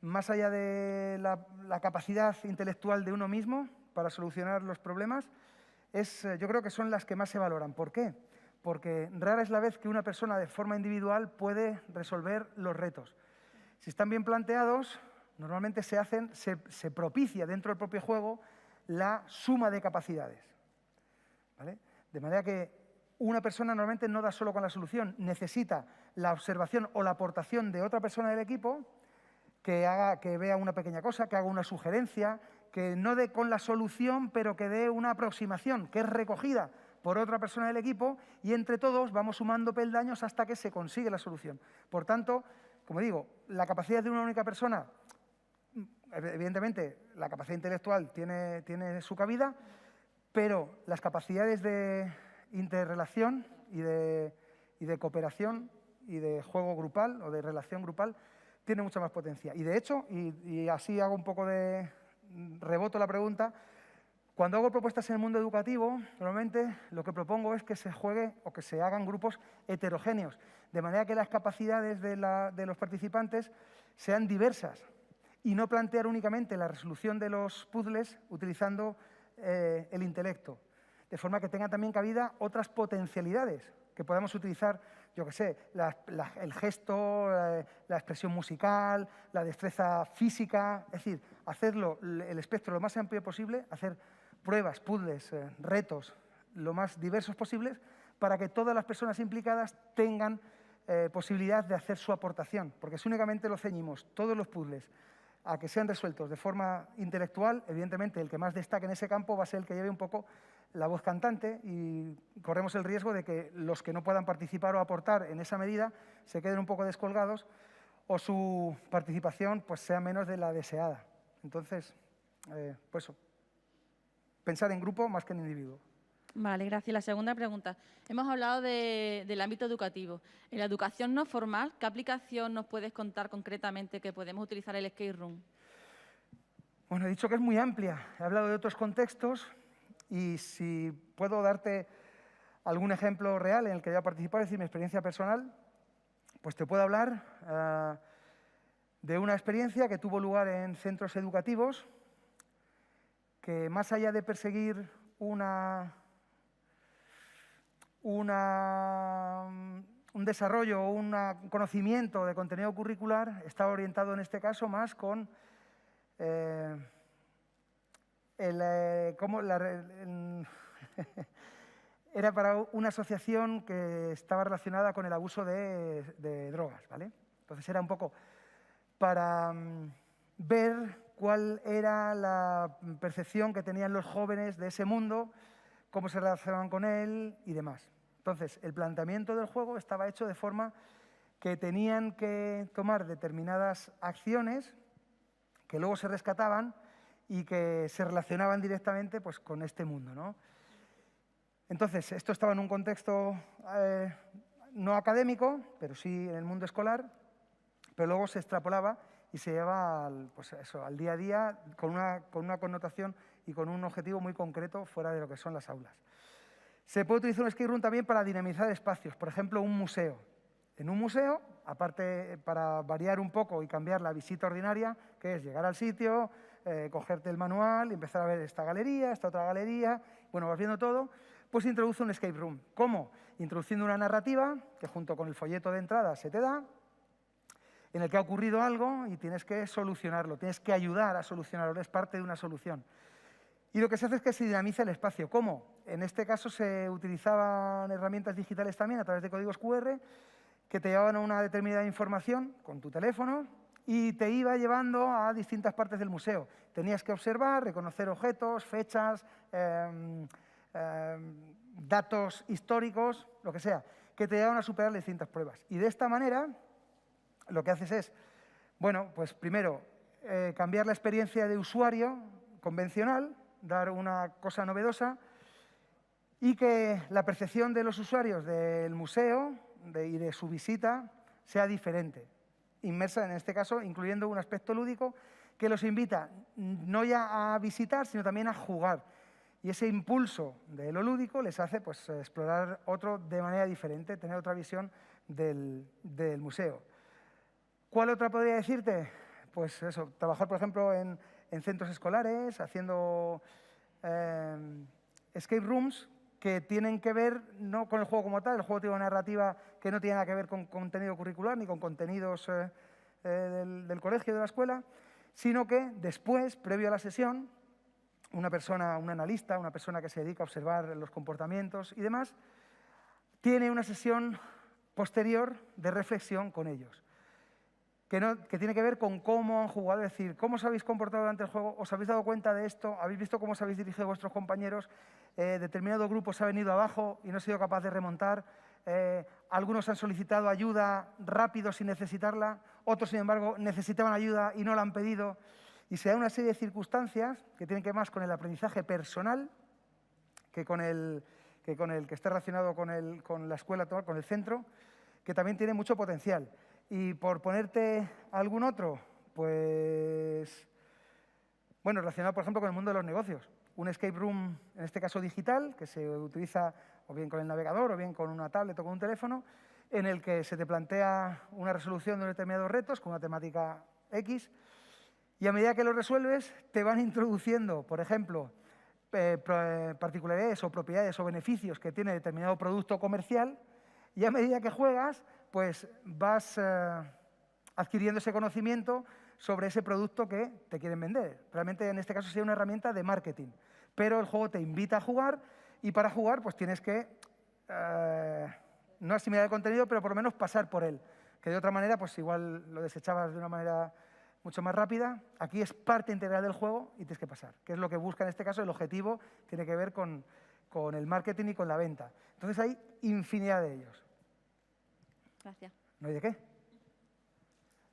más allá de la capacidad intelectual de uno mismo para solucionar los problemas, yo creo que son las que más se valoran. ¿Por qué? Porque rara es la vez que una persona de forma individual puede resolver los retos. Si están bien planteados, normalmente se propicia dentro del propio juego la suma de capacidades, ¿vale? De manera que una persona normalmente no da solo con la solución, necesita la observación o la aportación de otra persona del equipo que vea una pequeña cosa, que haga una sugerencia, que no dé con la solución, pero que dé una aproximación, que es recogida por otra persona del equipo, y entre todos vamos sumando peldaños hasta que se consigue la solución. Por tanto, como digo, la capacidad de una única persona, evidentemente la capacidad intelectual tiene su cabida, pero las capacidades de interrelación y de cooperación y de juego grupal o de relación grupal tienen mucha más potencia. Y de hecho, y así hago un poco de reboto la pregunta, cuando hago propuestas en el mundo educativo, normalmente lo que propongo es que se juegue o que se hagan grupos heterogéneos, de manera que las capacidades de los participantes sean diversas y no plantear únicamente la resolución de los puzzles utilizando el intelecto, de forma que tengan también cabida otras potencialidades que podamos utilizar, yo qué sé, el gesto, la expresión musical, la destreza física, es decir, hacerlo el espectro lo más amplio posible, hacer pruebas, puzzles, retos lo más diversos posibles para que todas las personas implicadas tengan posibilidad de hacer su aportación. Porque si únicamente lo ceñimos, todos los puzzles, a que sean resueltos de forma intelectual, evidentemente el que más destaque en ese campo va a ser el que lleve un poco la voz cantante y corremos el riesgo de que los que no puedan participar o aportar en esa medida se queden un poco descolgados o su participación pues, sea menos de la deseada. Entonces, pues eso. Pensar en grupo más que en individuo. Vale, gracias. La segunda pregunta. Hemos hablado del ámbito educativo. En la educación no formal, ¿qué aplicación nos puedes contar concretamente que podemos utilizar el escape room? Bueno, he dicho que es muy amplia. He hablado de otros contextos y si puedo darte algún ejemplo real en el que haya participado, es decir, mi experiencia personal, pues te puedo hablar de una experiencia que tuvo lugar en centros educativos que más allá de perseguir un desarrollo o un conocimiento de contenido curricular, estaba orientado en este caso más con era para una asociación que estaba relacionada con el abuso de drogas, ¿vale? Entonces era un poco para ver cuál era la percepción que tenían los jóvenes de ese mundo, cómo se relacionaban con él y demás. Entonces, el planteamiento del juego estaba hecho de forma que tenían que tomar determinadas acciones que luego se rescataban y que se relacionaban directamente pues, con este mundo, ¿no? Entonces, esto estaba en un contexto no académico, pero sí en el mundo escolar, pero luego se extrapolaba y se lleva al día a día con una connotación y con un objetivo muy concreto fuera de lo que son las aulas. Se puede utilizar un escape room también para dinamizar espacios, por ejemplo, un museo. En un museo, aparte para variar un poco y cambiar la visita ordinaria, que es llegar al sitio, cogerte el manual y empezar a ver esta galería, esta otra galería, bueno, vas viendo todo, pues introduce un escape room. ¿Cómo? Introduciendo una narrativa que junto con el folleto de entrada se te da, en el que ha ocurrido algo y tienes que solucionarlo, tienes que ayudar a solucionarlo, es parte de una solución. Y lo que se hace es que se dinamiza el espacio. ¿Cómo? En este caso se utilizaban herramientas digitales también a través de códigos QR que te llevaban a una determinada información con tu teléfono y te iba llevando a distintas partes del museo. Tenías que observar, reconocer objetos, fechas, datos históricos, lo que sea, que te llevaban a superar distintas pruebas. Y de esta manera lo que haces es, bueno, pues primero cambiar la experiencia de usuario convencional, dar una cosa novedosa y que la percepción de los usuarios del museo y de su visita sea diferente, inmersa en este caso, incluyendo un aspecto lúdico que los invita no ya a visitar, sino también a jugar. Y ese impulso de lo lúdico les hace pues, explorar otro de manera diferente, tener otra visión del museo. ¿Cuál otra podría decirte? Pues eso, trabajar, por ejemplo, en centros escolares, haciendo escape rooms que tienen que ver no con el juego como tal, el juego tiene una narrativa que no tiene nada que ver con contenido curricular ni con contenidos del colegio, de la escuela, sino que después, previo a la sesión, una persona, un analista, una persona que se dedica a observar los comportamientos y demás, tiene una sesión posterior de reflexión con ellos. Que tiene que ver con cómo han jugado, es decir, cómo os habéis comportado durante el juego, os habéis dado cuenta de esto, habéis visto cómo os habéis dirigido a vuestros compañeros, determinado grupo se ha venido abajo y no ha sido capaz de remontar, algunos han solicitado ayuda rápido sin necesitarla, otros, sin embargo, necesitaban ayuda y no la han pedido, y se da una serie de circunstancias que tienen que ver más con el aprendizaje personal que con el que esté relacionado con la escuela, con el centro, que también tiene mucho potencial. Y por ponerte algún otro, pues, bueno, relacionado, por ejemplo, con el mundo de los negocios. Un escape room, en este caso digital, que se utiliza o bien con el navegador o bien con una tablet o con un teléfono, en el que se te plantea una resolución de determinados retos con una temática X, y a medida que lo resuelves, te van introduciendo, por ejemplo, particularidades o propiedades o beneficios que tiene determinado producto comercial, y a medida que juegas, pues vas adquiriendo ese conocimiento sobre ese producto que te quieren vender. Realmente en este caso sería una herramienta de marketing, pero el juego te invita a jugar y para jugar pues tienes que no asimilar el contenido, pero por lo menos pasar por él, que de otra manera pues igual lo desechabas de una manera mucho más rápida. Aquí es parte integral del juego y tienes que pasar, que es lo que busca en este caso. El objetivo tiene que ver con el marketing y con la venta. Entonces hay infinidad de ellos. Gracias. ¿No hay de qué?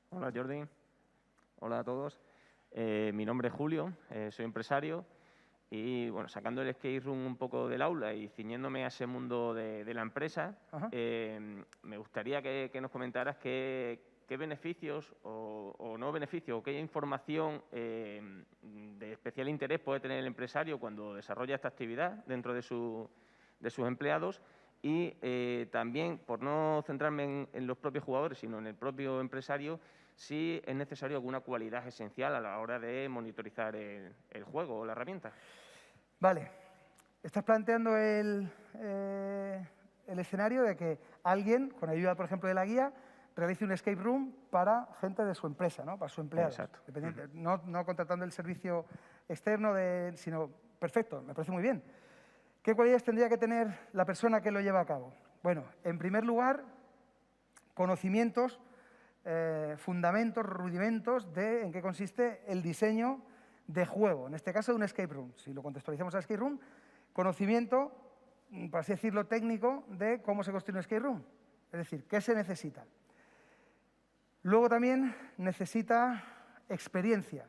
Hola Jordi, hola a todos. Mi nombre es Julio, soy empresario y bueno, sacando el skate room un poco del aula y ciñéndome a ese mundo de la empresa, me gustaría que nos comentaras qué beneficios o no beneficios o qué información de especial interés puede tener el empresario cuando desarrolla esta actividad dentro de sus empleados. Y también, por no centrarme en los propios jugadores, sino en el propio empresario, si es necesario alguna cualidad esencial a la hora de monitorizar el juego o la herramienta. Vale. Estás planteando el escenario de que alguien, con ayuda, por ejemplo, de la guía, realice un escape room para gente de su empresa, ¿no? Para su empleado. Exacto. No contratando el servicio externo, sino perfecto, me parece muy bien. ¿Qué cualidades tendría que tener la persona que lo lleva a cabo? Bueno, en primer lugar, conocimientos, fundamentos, rudimentos de en qué consiste el diseño de juego, en este caso de un escape room. Si lo contextualizamos a escape room, conocimiento, por así decirlo, técnico de cómo se construye un escape room. Es decir, ¿qué se necesita? Luego también necesita experiencia.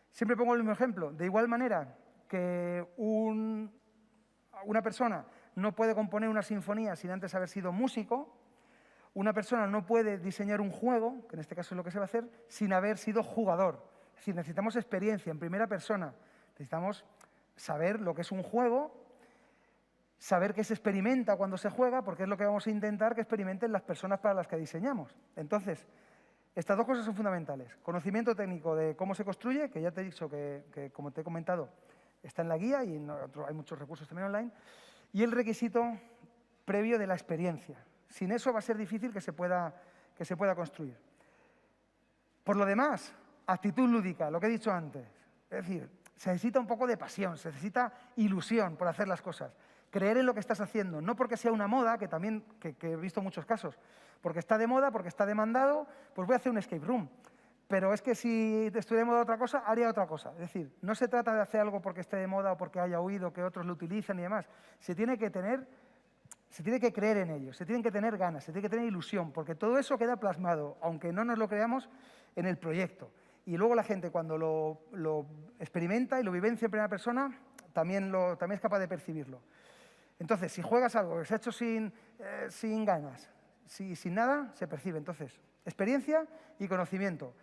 Siempre pongo el mismo ejemplo. De igual manera que una persona no puede componer una sinfonía sin antes haber sido músico, una persona no puede diseñar un juego, que en este caso es lo que se va a hacer, sin haber sido jugador. Es decir, necesitamos experiencia en primera persona, necesitamos saber lo que es un juego, saber qué se experimenta cuando se juega, porque es lo que vamos a intentar que experimenten las personas para las que diseñamos. Entonces, estas dos cosas son fundamentales. Conocimiento técnico de cómo se construye, que ya te he dicho que como te he comentado, está en la guía y hay muchos recursos también online. Y el requisito previo de la experiencia. Sin eso va a ser difícil que se pueda construir. Por lo demás, actitud lúdica, lo que he dicho antes. Es decir, se necesita un poco de pasión, se necesita ilusión por hacer las cosas. Creer en lo que estás haciendo, no porque sea una moda, que también que he visto muchos casos, porque está de moda, porque está demandado, pues voy a hacer un escape room. Pero es que si estuviera de moda otra cosa, haría otra cosa. Es decir, no se trata de hacer algo porque esté de moda o porque haya oído que otros lo utilizan y demás. Se tiene que creer en ello, se tienen que tener ganas, se tiene que tener ilusión, porque todo eso queda plasmado, aunque no nos lo creamos, en el proyecto. Y luego la gente cuando lo experimenta y lo vivencia en primera persona, también es capaz de percibirlo. Entonces, si juegas algo que se ha hecho sin ganas, sin nada, se percibe. Entonces, experiencia y conocimiento.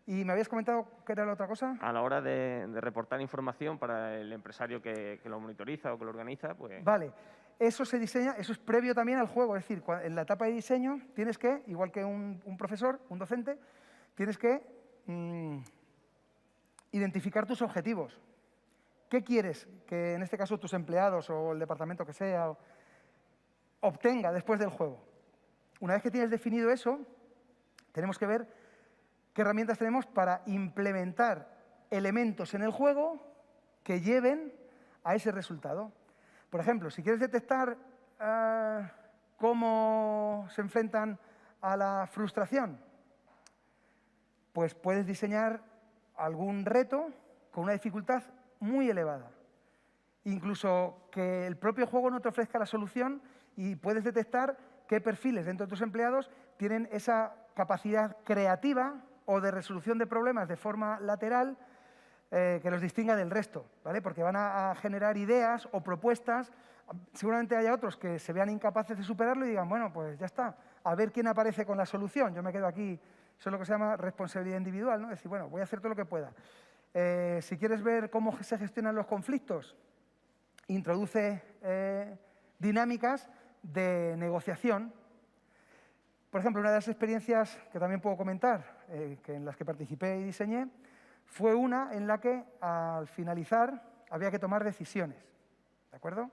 ¿Y me habías comentado qué era la otra cosa? A la hora de reportar información para el empresario que lo monitoriza o que lo organiza, pues... Vale, eso se diseña, eso es previo también al juego. Es decir, en la etapa de diseño tienes que, igual que un profesor, un docente, tienes que identificar tus objetivos. ¿Qué quieres que en este caso tus empleados o el departamento que sea obtenga después del juego? Una vez que tienes definido eso, tenemos que ver qué herramientas tenemos para implementar elementos en el juego que lleven a ese resultado. Por ejemplo, si quieres detectar cómo se enfrentan a la frustración, pues puedes diseñar algún reto con una dificultad muy elevada. Incluso que el propio juego no te ofrezca la solución y puedes detectar qué perfiles dentro de tus empleados tienen esa capacidad creativa o de resolución de problemas de forma lateral que los distinga del resto, ¿vale? Porque van a generar ideas o propuestas. Seguramente haya otros que se vean incapaces de superarlo y digan, bueno, pues ya está, a ver quién aparece con la solución. Yo me quedo aquí, eso es lo que se llama responsabilidad individual, ¿no? Es decir, bueno, voy a hacer todo lo que pueda. Si quieres ver cómo se gestionan los conflictos, introduce dinámicas de negociación. Por ejemplo, una de las experiencias que también puedo comentar, que en las que participé y diseñé, fue una en la que al finalizar había que tomar decisiones, ¿de acuerdo?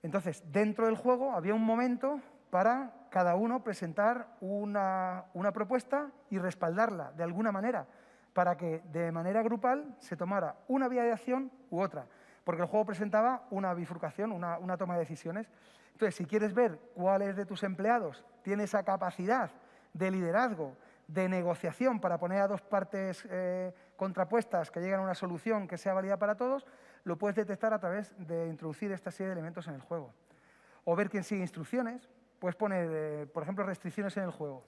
Entonces, dentro del juego había un momento para cada uno presentar una propuesta y respaldarla de alguna manera, para que de manera grupal se tomara una vía de acción u otra, porque el juego presentaba una bifurcación, una toma de decisiones. Entonces, si quieres ver cuáles de tus empleados tiene esa capacidad de liderazgo, de negociación para poner a dos partes contrapuestas que lleguen a una solución que sea válida para todos, lo puedes detectar a través de introducir esta serie de elementos en el juego. O ver quién sigue instrucciones, puedes poner, por ejemplo, restricciones en el juego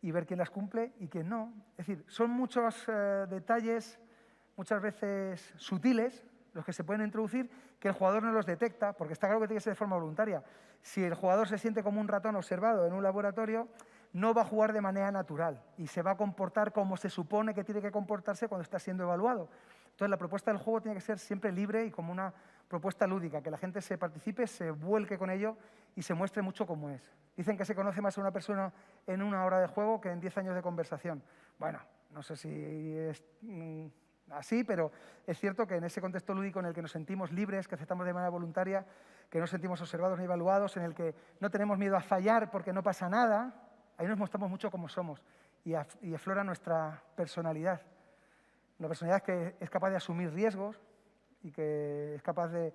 y ver quién las cumple y quién no. Es decir, son muchos detalles, muchas veces sutiles, los que se pueden introducir, que el jugador no los detecta, porque está claro que tiene que ser de forma voluntaria. Si el jugador se siente como un ratón observado en un laboratorio, no va a jugar de manera natural y se va a comportar como se supone que tiene que comportarse cuando está siendo evaluado. Entonces, la propuesta del juego tiene que ser siempre libre y como una propuesta lúdica, que la gente se participe, se vuelque con ello y se muestre mucho cómo es. Dicen que se conoce más a una persona en una hora de juego que en 10 años de conversación. Bueno, no sé si es así, pero es cierto que en ese contexto lúdico en el que nos sentimos libres, que aceptamos de manera voluntaria, que no nos sentimos observados ni evaluados, en el que no tenemos miedo a fallar porque no pasa nada, ahí nos mostramos mucho cómo somos y aflora nuestra personalidad. Una personalidad que es capaz de asumir riesgos y que es capaz de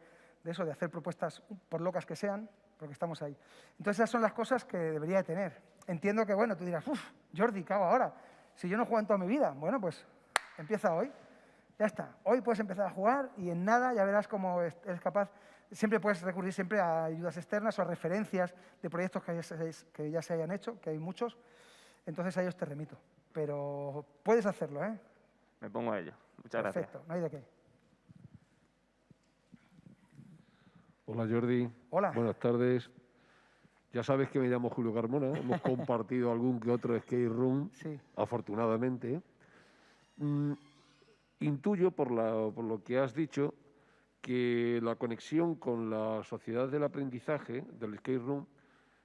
hacer propuestas, por locas que sean, porque estamos ahí. Entonces, esas son las cosas que debería de tener. Entiendo que, bueno, tú dirás, uff, Jordi, ¿qué hago ahora? Si yo no juego en toda mi vida. Bueno, pues empieza hoy. Ya está. Hoy puedes empezar a jugar y en nada ya verás cómo eres capaz. Siempre puedes recurrir siempre a ayudas externas o a referencias de proyectos que ya se hayan hecho, que hay muchos. Entonces, a ellos te remito. Pero puedes hacerlo, ¿eh? Me pongo a ello. Muchas gracias. Perfecto, no hay de qué. Hola Jordi. Hola. Buenas tardes. Ya sabes que me llamo Julio Carmona. Hemos compartido algún que otro skate room, Sí. afortunadamente. Intuyo por lo que has dicho que la conexión con la sociedad del aprendizaje, del escape room,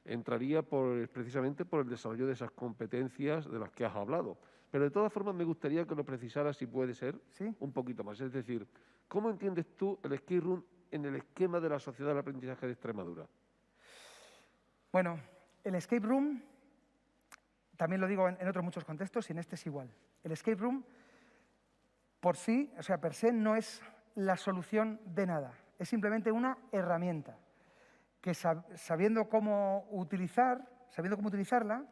entraría precisamente por el desarrollo de esas competencias de las que has hablado. Pero de todas formas me gustaría que lo precisaras, si puede ser, ¿Sí? un poquito más. Es decir, ¿cómo entiendes tú el escape room en el esquema de la sociedad del aprendizaje de Extremadura? Bueno, el escape room, también lo digo en otros muchos contextos y en este es igual. El escape room por sí, o sea, per se, no es la solución de nada. Es simplemente una herramienta que sabiendo cómo utilizarla,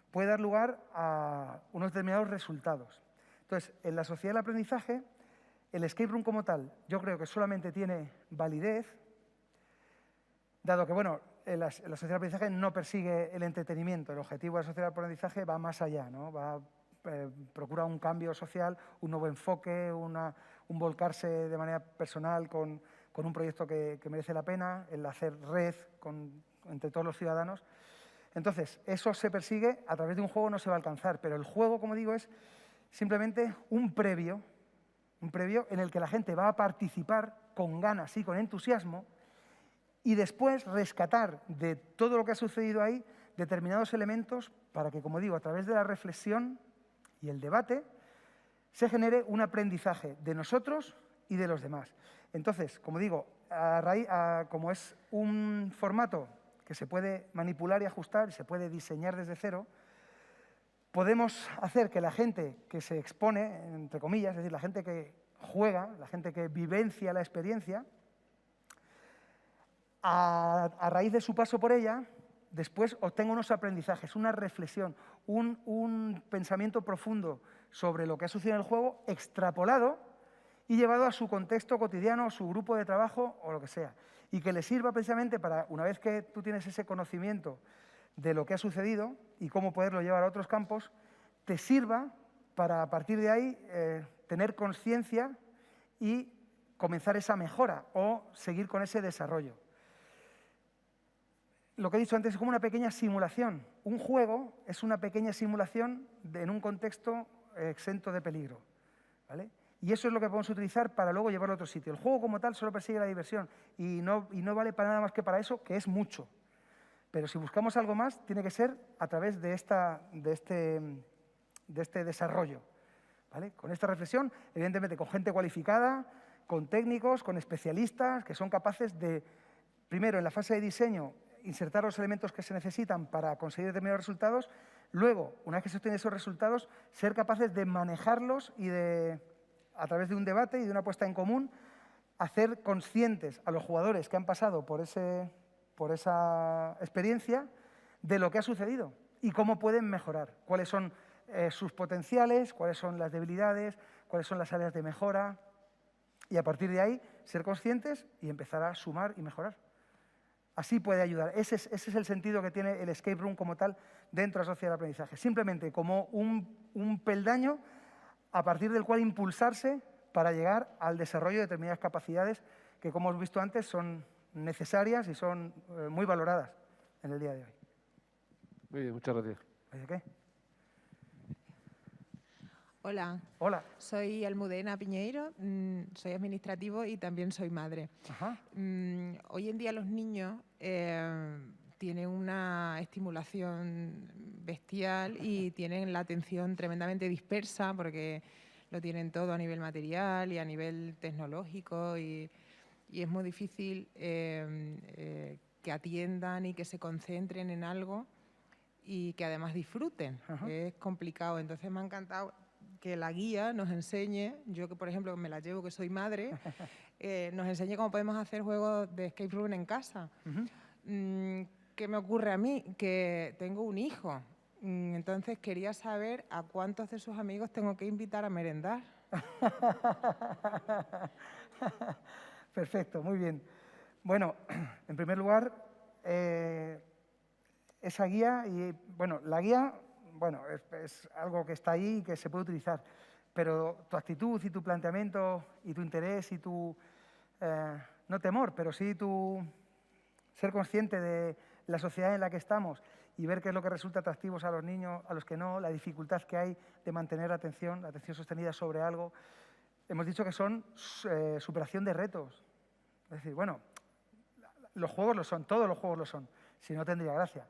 puede dar lugar a unos determinados resultados. Entonces, en la sociedad del aprendizaje, el escape room como tal, yo creo que solamente tiene validez, dado que, bueno, la sociedad del aprendizaje no persigue el entretenimiento. El objetivo de la sociedad del aprendizaje va más allá, ¿no? Procura un cambio social, un nuevo enfoque, un volcarse de manera personal con un proyecto que merece la pena, el hacer red entre todos los ciudadanos. Entonces, eso se persigue, a través de un juego no se va a alcanzar, pero el juego, como digo, es simplemente un previo en el que la gente va a participar con ganas y con entusiasmo y después rescatar de todo lo que ha sucedido ahí determinados elementos para que, como digo, a través de la reflexión y el debate se genere un aprendizaje de nosotros y de los demás. Entonces, como digo, como es un formato que se puede manipular y ajustar, se puede diseñar desde cero, podemos hacer que la gente que se expone, entre comillas, es decir, la gente que juega, la gente que vivencia la experiencia, a raíz de su paso por ella, después obtenga unos aprendizajes, una reflexión, un pensamiento profundo sobre lo que ha sucedido en el juego, extrapolado y llevado a su contexto cotidiano, su grupo de trabajo o lo que sea. Y que le sirva precisamente para, una vez que tú tienes ese conocimiento de lo que ha sucedido y cómo poderlo llevar a otros campos, te sirva para, a partir de ahí, tener conciencia y comenzar esa mejora o seguir con ese desarrollo. Lo que he dicho antes es como una pequeña simulación. Un juego es una pequeña simulación en un contexto exento de peligro, ¿vale? Y eso es lo que podemos utilizar para luego llevarlo a otro sitio. El juego como tal solo persigue la diversión y no vale para nada más que para eso, que es mucho. Pero si buscamos algo más, tiene que ser a través de este desarrollo, ¿vale? Con esta reflexión, evidentemente con gente cualificada, con técnicos, con especialistas que son capaces de, primero en la fase de diseño, insertar los elementos que se necesitan para conseguir determinados resultados, luego, una vez que se obtienen esos resultados, ser capaces de manejarlos y a través de un debate y de una puesta en común, hacer conscientes a los jugadores que han pasado por esa experiencia de lo que ha sucedido y cómo pueden mejorar, cuáles son sus potenciales, cuáles son las debilidades, cuáles son las áreas de mejora y a partir de ahí ser conscientes y empezar a sumar y mejorar. Así puede ayudar. Ese es el sentido que tiene el escape room como tal dentro de la sociedad del aprendizaje. Simplemente como un peldaño a partir del cual impulsarse para llegar al desarrollo de determinadas capacidades que, como hemos visto antes, son necesarias y son muy valoradas en el día de hoy. Muy bien, muchas gracias. ¿De qué? Hola. Hola. Soy Almudena Piñeiro, soy administrativo y también soy madre. Ajá. Hoy en día los niños tienen una estimulación bestial y tienen la atención tremendamente dispersa porque lo tienen todo a nivel material y a nivel tecnológico y es muy difícil que atiendan y que se concentren en algo y que además disfruten. Ajá. Es complicado, entonces me ha encantado que la guía nos enseñe, yo que por ejemplo me la llevo que soy madre, nos enseñe cómo podemos hacer juegos de escape room en casa. ¿Qué me ocurre a mí? Que tengo un hijo, entonces quería saber a cuántos de sus amigos tengo que invitar a merendar. Perfecto, muy bien. Bueno, en primer lugar, esa guía, la guía, es algo que está ahí y que se puede utilizar, pero tu actitud y tu planteamiento y tu interés y tu, no temor, pero sí tu ser consciente de la sociedad en la que estamos y ver qué es lo que resulta atractivo a los niños, a los que no, la dificultad que hay de mantener la atención sostenida sobre algo. Hemos dicho que son superación de retos, Es decir, bueno, los juegos lo son, todos los juegos lo son, si no tendría gracia.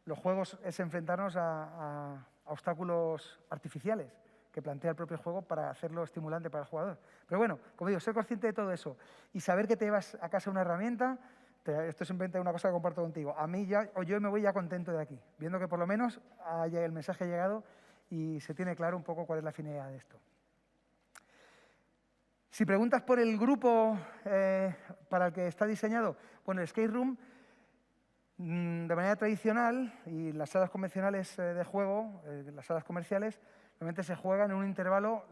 Los juegos es enfrentarnos a obstáculos artificiales que plantea el propio juego para hacerlo estimulante para el jugador. Pero bueno, como digo, ser consciente de todo eso y saber que te llevas a casa una herramienta, esto es simplemente una cosa que comparto contigo. A mí ya, o yo me voy ya contento de aquí, viendo que por lo menos el mensaje ha llegado y se tiene claro un poco cuál es la finalidad de esto. Si preguntas por el grupo para el que está diseñado, bueno, el Escape Room, de manera tradicional, y las salas convencionales de juego, las salas comerciales, normalmente se juegan en un intervalo,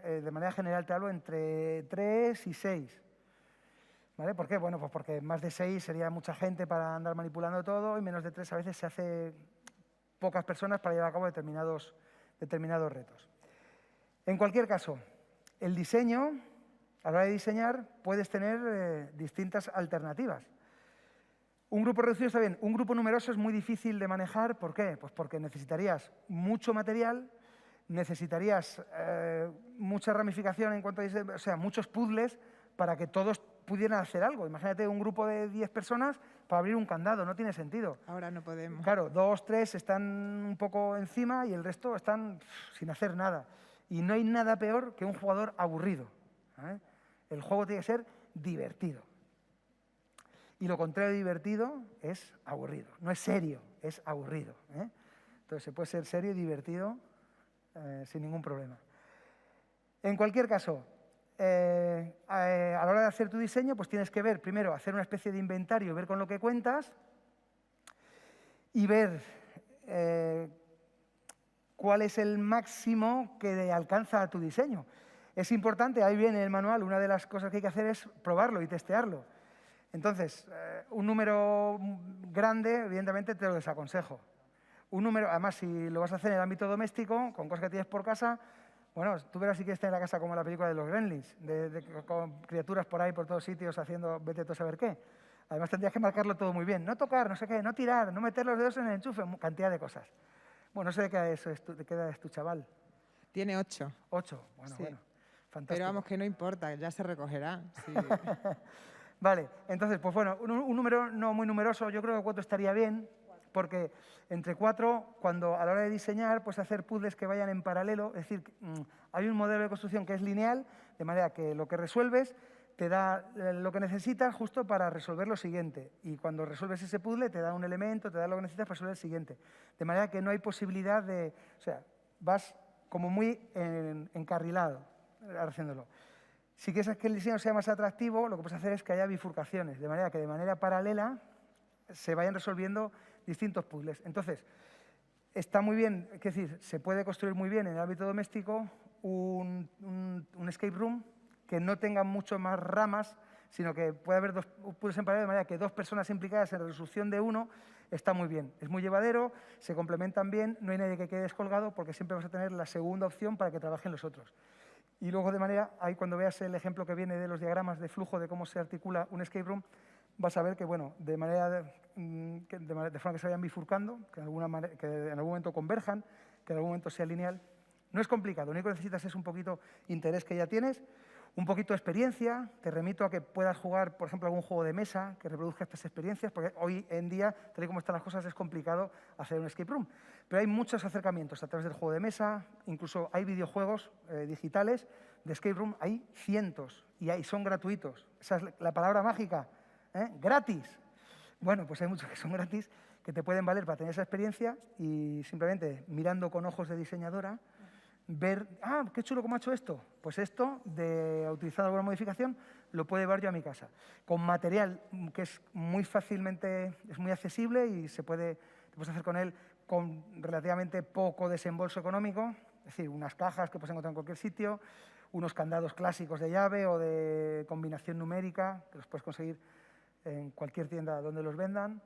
de manera general te hablo, entre 3 y 6. ¿Vale? ¿Por qué? Bueno, pues porque más de 6 sería mucha gente para andar manipulando todo y menos de 3 a veces se hace pocas personas para llevar a cabo determinados retos. En cualquier caso, el diseño, a la hora de diseñar, puedes tener distintas alternativas. Un grupo reducido está bien, un grupo numeroso es muy difícil de manejar. ¿Por qué? Pues porque necesitarías mucho material, necesitarías mucha ramificación en cuanto a, o sea, muchos puzzles para que todos pudieran hacer algo. Imagínate un grupo de 10 personas para abrir un candado, no tiene sentido. Ahora no podemos. Claro, 2, 3 están un poco encima y el resto están sin hacer nada. Y no hay nada peor que un jugador aburrido. El juego tiene que ser divertido. Y lo contrario de divertido es aburrido. No es serio, es aburrido. Entonces se puede ser serio y divertido sin ningún problema. En cualquier caso, a la hora de hacer tu diseño, pues tienes que ver, primero, hacer una especie de inventario, ver con lo que cuentas y ver cuál es el máximo que alcanza tu diseño. Es importante, ahí viene el manual, una de las cosas que hay que hacer es probarlo y testearlo. Entonces, un número grande, evidentemente, te lo desaconsejo. Un número, además, si lo vas a hacer en el ámbito doméstico, con cosas que tienes por casa, bueno, tú verás si quieres tener la casa como la película de los Gremlins, con criaturas por ahí, por todos sitios, haciendo vete tú a saber qué. Además, tendrías que marcarlo todo muy bien. No tocar, no sé qué, no tirar, no meter los dedos en el enchufe, cantidad de cosas. Bueno, no sé de qué edad es tu chaval. Tiene 8. 8, bueno, Sí. bueno. Fantástico. Pero vamos, que no importa, ya se recogerá. Sí. Vale, entonces, pues bueno, un número no muy numeroso, yo creo que 4 estaría bien, porque entre 4, cuando a la hora de diseñar, pues hacer puzzles que vayan en paralelo, es decir, hay un modelo de construcción que es lineal, de manera que lo que resuelves te da lo que necesitas justo para resolver lo siguiente. Y cuando resuelves ese puzzle te da un elemento, te da lo que necesitas para resolver el siguiente. De manera que no hay posibilidad de... O sea, vas como muy encarrilado haciéndolo. Si quieres que el diseño sea más atractivo, lo que puedes hacer es que haya bifurcaciones, de manera que de manera paralela se vayan resolviendo distintos puzzles. Entonces, está muy bien, es decir, se puede construir muy bien en el ámbito doméstico un escape room que no tenga mucho más ramas, sino que puede haber 2 puzzles en paralelo, de manera que 2 personas implicadas en la resolución de uno está muy bien. Es muy llevadero, se complementan bien, no hay nadie que quede descolgado porque siempre vas a tener la segunda opción para que trabajen los otros. Y luego, de manera, ahí cuando veas el ejemplo que viene de los diagramas de flujo de cómo se articula un escape room, vas a ver que, bueno, de forma que se vayan bifurcando, que en algún momento converjan, que en algún momento sea lineal. No es complicado, lo único que necesitas es un poquito interés que ya tienes, un poquito de experiencia. Te remito a que puedas jugar, por ejemplo, algún juego de mesa que reproduzca estas experiencias, porque hoy en día, tal y como están las cosas, es complicado hacer un escape room. Pero hay muchos acercamientos a través del juego de mesa, incluso hay videojuegos digitales de escape room, hay cientos y son gratuitos. Esa es la palabra mágica, gratis. Bueno, pues hay muchos que son gratis, que te pueden valer para tener esa experiencia y simplemente mirando con ojos de diseñadora, ver, qué chulo cómo ha hecho esto. Pues esto, utilizando alguna modificación, lo puedo llevar yo a mi casa. Con material que es muy accesible y te puedes hacer con él con relativamente poco desembolso económico, es decir, unas cajas que puedes encontrar en cualquier sitio, unos candados clásicos de llave o de combinación numérica, que los puedes conseguir en cualquier tienda donde los vendan.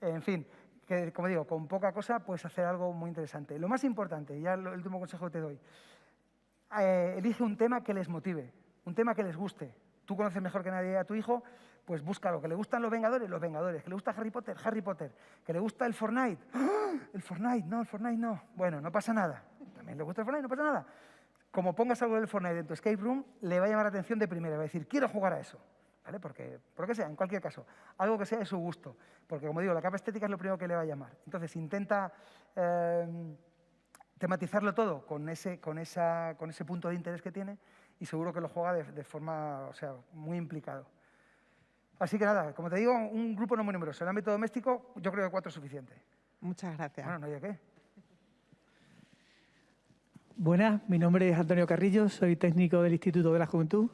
En fin, que, como digo, con poca cosa puedes hacer algo muy interesante. Lo más importante, ya el último consejo que te doy, elige un tema que les motive, un tema que les guste. Tú conoces mejor que nadie a tu hijo, pues búscalo. Que le gustan los Vengadores, los Vengadores. Que le gusta Harry Potter, Harry Potter. Que le gusta el Fortnite. ¡Ah! El Fortnite no. Bueno, no pasa nada. También le gusta el Fortnite, no pasa nada. como pongas algo del Fortnite en tu escape room, le va a llamar la atención de primera. Va a decir, quiero jugar a eso. ¿Vale? Porque, por lo que sea, en cualquier caso, algo que sea de su gusto. Porque, como digo, la capa estética es lo primero que le va a llamar. Entonces, intenta tematizarlo todo con ese punto de interés que tiene y seguro que lo juega de forma, o sea, muy implicado. Así que nada, como te digo, un grupo no muy numeroso. En el ámbito doméstico, yo creo que 4 es suficiente. Muchas gracias. Bueno, no hay de qué. Buenas, mi nombre es Antonio Carrillo, soy técnico del Instituto de la Juventud.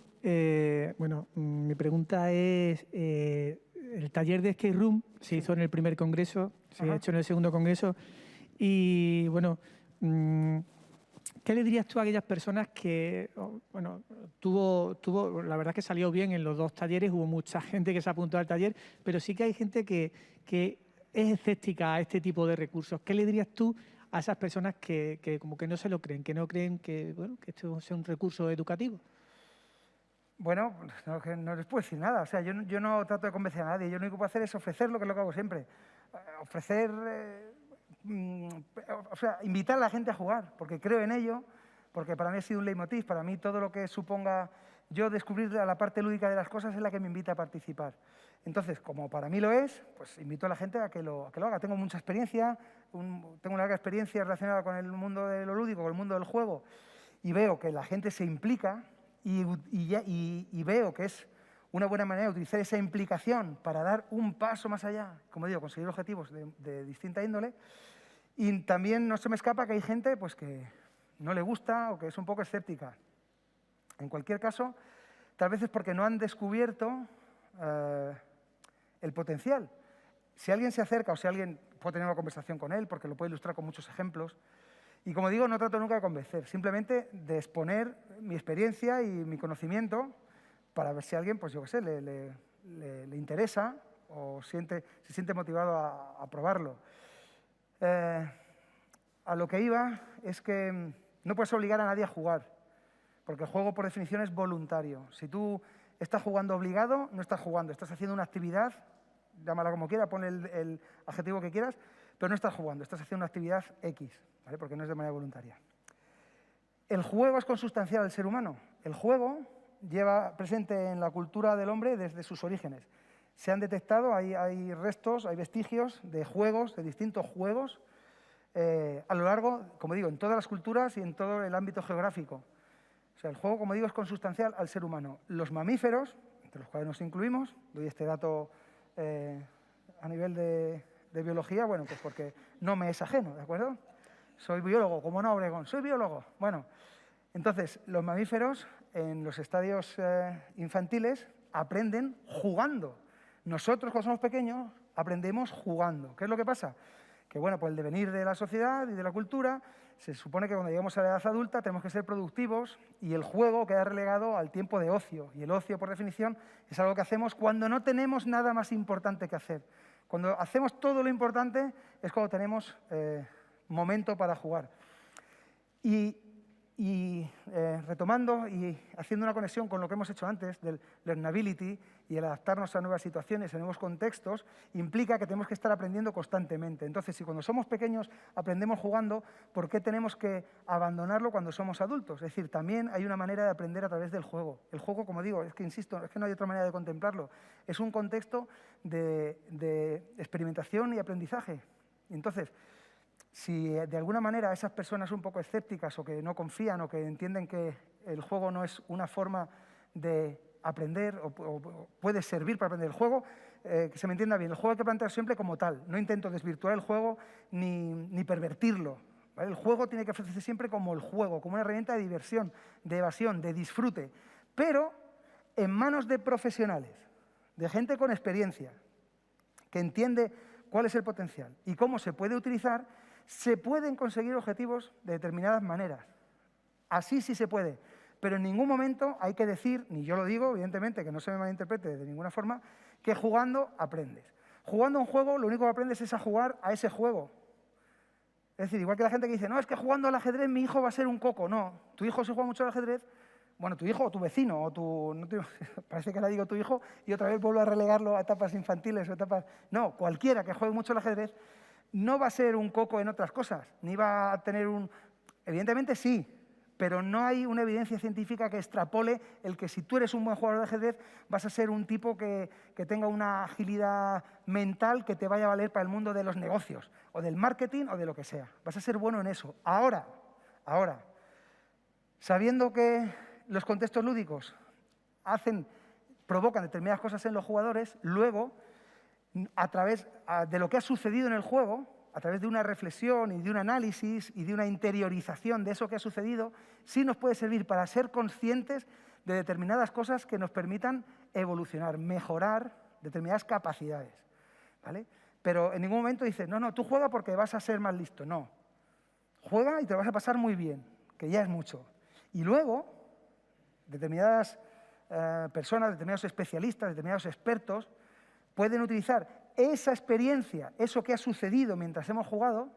Mi pregunta es, el taller de Escape Room se hizo en el primer congreso, se ha hecho en el segundo congreso y, bueno, ¿qué le dirías tú a aquellas personas que, bueno, la verdad es que salió bien en los 2 talleres, hubo mucha gente que se apuntó al taller, pero sí que hay gente que es escéptica a este tipo de recursos? ¿Qué le dirías tú a esas personas que como que no se lo creen, que no creen que, bueno, que esto sea un recurso educativo? Bueno, no les puedo decir nada. O sea, yo no trato de convencer a nadie. Yo lo único que puedo hacer es ofrecer lo que es lo que hago siempre. Ofrecer, o sea, invitar a la gente a jugar, porque creo en ello, porque para mí ha sido un leitmotiv. Para mí todo lo que suponga yo descubrir la parte lúdica de las cosas es la que me invita a participar. Entonces, como para mí lo es, pues invito a la gente a que lo haga. Tengo mucha experiencia, tengo una larga experiencia relacionada con el mundo de lo lúdico, con el mundo del juego, y veo que la gente se implica y veo que es una buena manera de utilizar esa implicación para dar un paso más allá, como digo, conseguir objetivos de distinta índole. Y también no se me escapa que hay gente pues, que no le gusta o que es un poco escéptica. En cualquier caso, tal vez es porque no han descubierto el potencial. Si alguien se acerca o si alguien puede tener una conversación con él, porque lo puede ilustrar con muchos ejemplos. Y como digo, no trato nunca de convencer, simplemente de exponer mi experiencia y mi conocimiento para ver si a alguien, pues yo qué sé, le interesa o se siente motivado a probarlo. A lo que iba es que no puedes obligar a nadie a jugar, porque el juego por definición es voluntario. Si tú estás jugando obligado, no estás jugando, estás haciendo una actividad, llámala como quieras, ponle el adjetivo que quieras, pero no estás jugando, estás haciendo una actividad X, ¿vale? Porque no es de manera voluntaria. El juego es consustancial al ser humano. El juego lleva presente en la cultura del hombre desde sus orígenes. Se han detectado, hay restos, hay vestigios de juegos, de distintos juegos, a lo largo, como digo, en todas las culturas y en todo el ámbito geográfico. O sea, el juego, como digo, es consustancial al ser humano. Los mamíferos, entre los cuales nos incluimos, doy este dato a nivel de biología, bueno, pues porque no me es ajeno, ¿de acuerdo? Soy biólogo, como no, Obregón, soy biólogo. Bueno, entonces, los mamíferos en los estadios infantiles aprenden jugando. Nosotros, cuando somos pequeños, aprendemos jugando. ¿Qué es lo que pasa? Que, bueno, por el devenir de la sociedad y de la cultura, se supone que cuando llegamos a la edad adulta tenemos que ser productivos y el juego queda relegado al tiempo de ocio. Y el ocio, por definición, es algo que hacemos cuando no tenemos nada más importante que hacer. Cuando hacemos todo lo importante es cuando tenemos momento para jugar. Retomando y haciendo una conexión con lo que hemos hecho antes del learnability y el adaptarnos a nuevas situaciones, a nuevos contextos, implica que tenemos que estar aprendiendo constantemente. Entonces, si cuando somos pequeños aprendemos jugando, ¿por qué tenemos que abandonarlo cuando somos adultos? Es decir, también hay una manera de aprender a través del juego. El juego, como digo, es que insisto, es que no hay otra manera de contemplarlo. Es un contexto de experimentación y aprendizaje. Entonces, si de alguna manera esas personas un poco escépticas o que no confían o que entienden que el juego no es una forma de aprender o puede servir para aprender el juego, que se me entienda bien, el juego hay que plantear siempre como tal. No intento desvirtuar el juego ni pervertirlo, ¿vale? El juego tiene que ofrecerse siempre como el juego, como una herramienta de diversión, de evasión, de disfrute, pero en manos de profesionales, de gente con experiencia, que entiende cuál es el potencial y cómo se puede utilizar. Se pueden conseguir objetivos de determinadas maneras. Así sí se puede, pero en ningún momento hay que decir, ni yo lo digo, evidentemente, que no se me malinterprete de ninguna forma, que jugando aprendes. Jugando un juego, lo único que aprendes es a jugar a ese juego. Es decir, igual que la gente que dice, no, es que jugando al ajedrez mi hijo va a ser un coco. No, tu hijo se juega mucho al ajedrez, bueno, tu hijo o tu vecino, parece que ahora digo tu hijo y otra vez vuelvo a relegarlo a etapas infantiles o etapas. No, cualquiera que juegue mucho al ajedrez no va a ser un coco en otras cosas, ni va a tener un... Evidentemente sí, pero no hay una evidencia científica que extrapole el que si tú eres un buen jugador de ajedrez vas a ser un tipo que tenga una agilidad mental que te vaya a valer para el mundo de los negocios, o del marketing, o de lo que sea. Vas a ser bueno en eso. Ahora, sabiendo que los contextos lúdicos provocan determinadas cosas en los jugadores, luego, a través de lo que ha sucedido en el juego, a través de una reflexión y de un análisis y de una interiorización de eso que ha sucedido, sí nos puede servir para ser conscientes de determinadas cosas que nos permitan evolucionar, mejorar determinadas capacidades, ¿vale? Pero en ningún momento dices, no, tú juega porque vas a ser más listo. No, juega y te lo vas a pasar muy bien, que ya es mucho. Y luego, determinadas personas, determinados especialistas, determinados expertos, pueden utilizar esa experiencia, eso que ha sucedido mientras hemos jugado,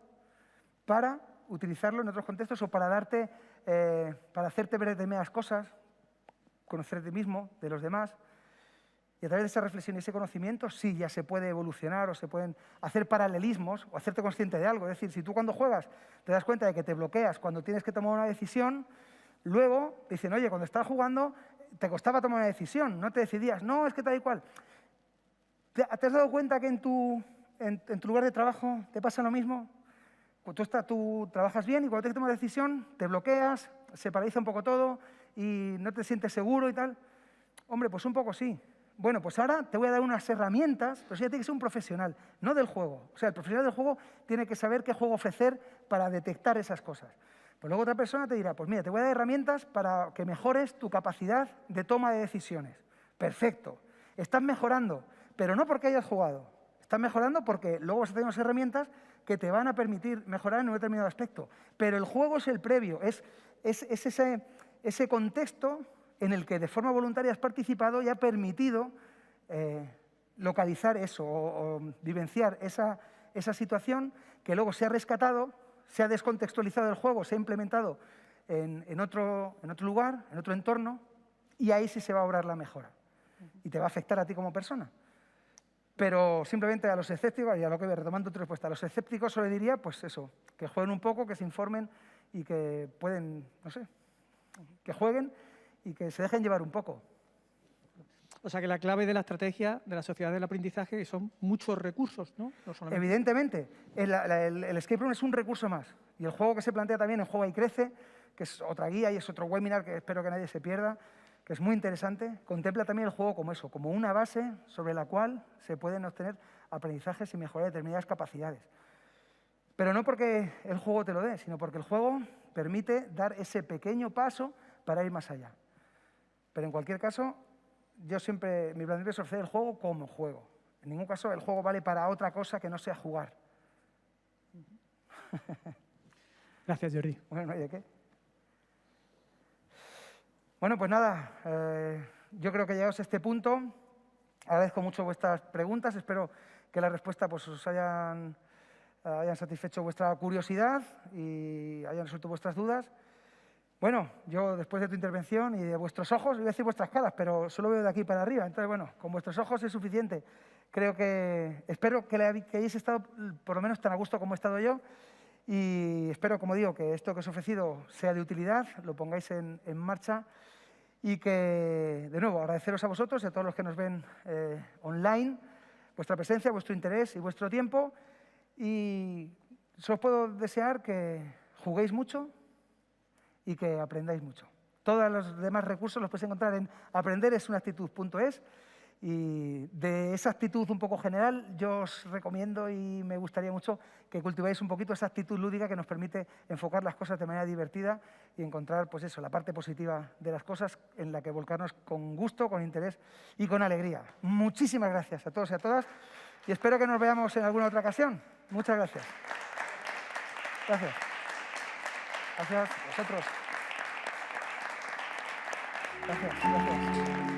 para utilizarlo en otros contextos o para para hacerte ver determinadas cosas, conocer de ti mismo, de los demás. Y a través de esa reflexión y ese conocimiento, sí, ya se puede evolucionar o se pueden hacer paralelismos o hacerte consciente de algo. Es decir, si tú cuando juegas te das cuenta de que te bloqueas cuando tienes que tomar una decisión, luego te dicen, oye, cuando estabas jugando te costaba tomar una decisión, no te decidías, no, es que tal y cual. ¿Te has dado cuenta que en tu lugar de trabajo te pasa lo mismo? Tú trabajas bien y cuando tienes que tomar una decisión te bloqueas, se paraliza un poco todo y no te sientes seguro y tal. Hombre, pues un poco sí. Bueno, pues ahora te voy a dar unas herramientas, pero sí ya tiene que ser un profesional, no del juego. O sea, el profesional del juego tiene que saber qué juego ofrecer para detectar esas cosas. Pues luego otra persona te dirá, pues mira, te voy a dar herramientas para que mejores tu capacidad de toma de decisiones. Perfecto. Estás mejorando, pero no porque hayas jugado. Estás mejorando porque luego vas a tener unas herramientas que te van a permitir mejorar en un determinado aspecto. Pero el juego es el previo, es ese contexto en el que de forma voluntaria has participado y ha permitido localizar eso o vivenciar esa situación que luego se ha rescatado, se ha descontextualizado el juego, se ha implementado en otro lugar, en otro entorno, y ahí sí se va a obrar la mejora. Y te va a afectar a ti como persona. Pero simplemente a los escépticos, y a lo que voy retomando tu respuesta, a los escépticos solo diría, pues eso, que jueguen un poco, que se informen y que pueden, no sé, que jueguen y que se dejen llevar un poco. O sea que la clave de la estrategia de la sociedad del aprendizaje son muchos recursos, ¿no? No solamente... Evidentemente, el escape room es un recurso más. Y el juego que se plantea también en Juega y Crece, que es otra guía y es otro webinar que espero que nadie se pierda, que es muy interesante, contempla también el juego como eso, como una base sobre la cual se pueden obtener aprendizajes y mejorar determinadas capacidades. Pero no porque el juego te lo dé, sino porque el juego permite dar ese pequeño paso para ir más allá. Pero en cualquier caso, yo siempre, mi planteamiento es ofrecer el juego como juego. En ningún caso el juego vale para otra cosa que no sea jugar. Gracias, Jordi. Bueno, no hay de qué. Bueno, pues nada, yo creo que llegados a este punto, agradezco mucho vuestras preguntas, espero que las respuestas pues, os hayan satisfecho vuestra curiosidad y hayan resuelto vuestras dudas. Bueno, yo después de tu intervención y de vuestros ojos, voy a decir vuestras caras, pero solo veo de aquí para arriba, entonces bueno, con vuestros ojos es suficiente. Espero que hayáis estado por lo menos tan a gusto como he estado yo y espero, como digo, que esto que os he ofrecido sea de utilidad, lo pongáis en marcha y que, de nuevo, agradeceros a vosotros y a todos los que nos ven online vuestra presencia, vuestro interés y vuestro tiempo y solo os puedo desear que juguéis mucho y que aprendáis mucho. Todos los demás recursos los podéis encontrar en aprenderesunactitud.es y de esa actitud un poco general yo os recomiendo y me gustaría mucho que cultiváis un poquito esa actitud lúdica que nos permite enfocar las cosas de manera divertida y encontrar pues eso, la parte positiva de las cosas en la que volcarnos con gusto, con interés y con alegría. Muchísimas gracias a todos y a todas y espero que nos veamos en alguna otra ocasión. Muchas gracias. Gracias. Gracias a vosotros. Gracias.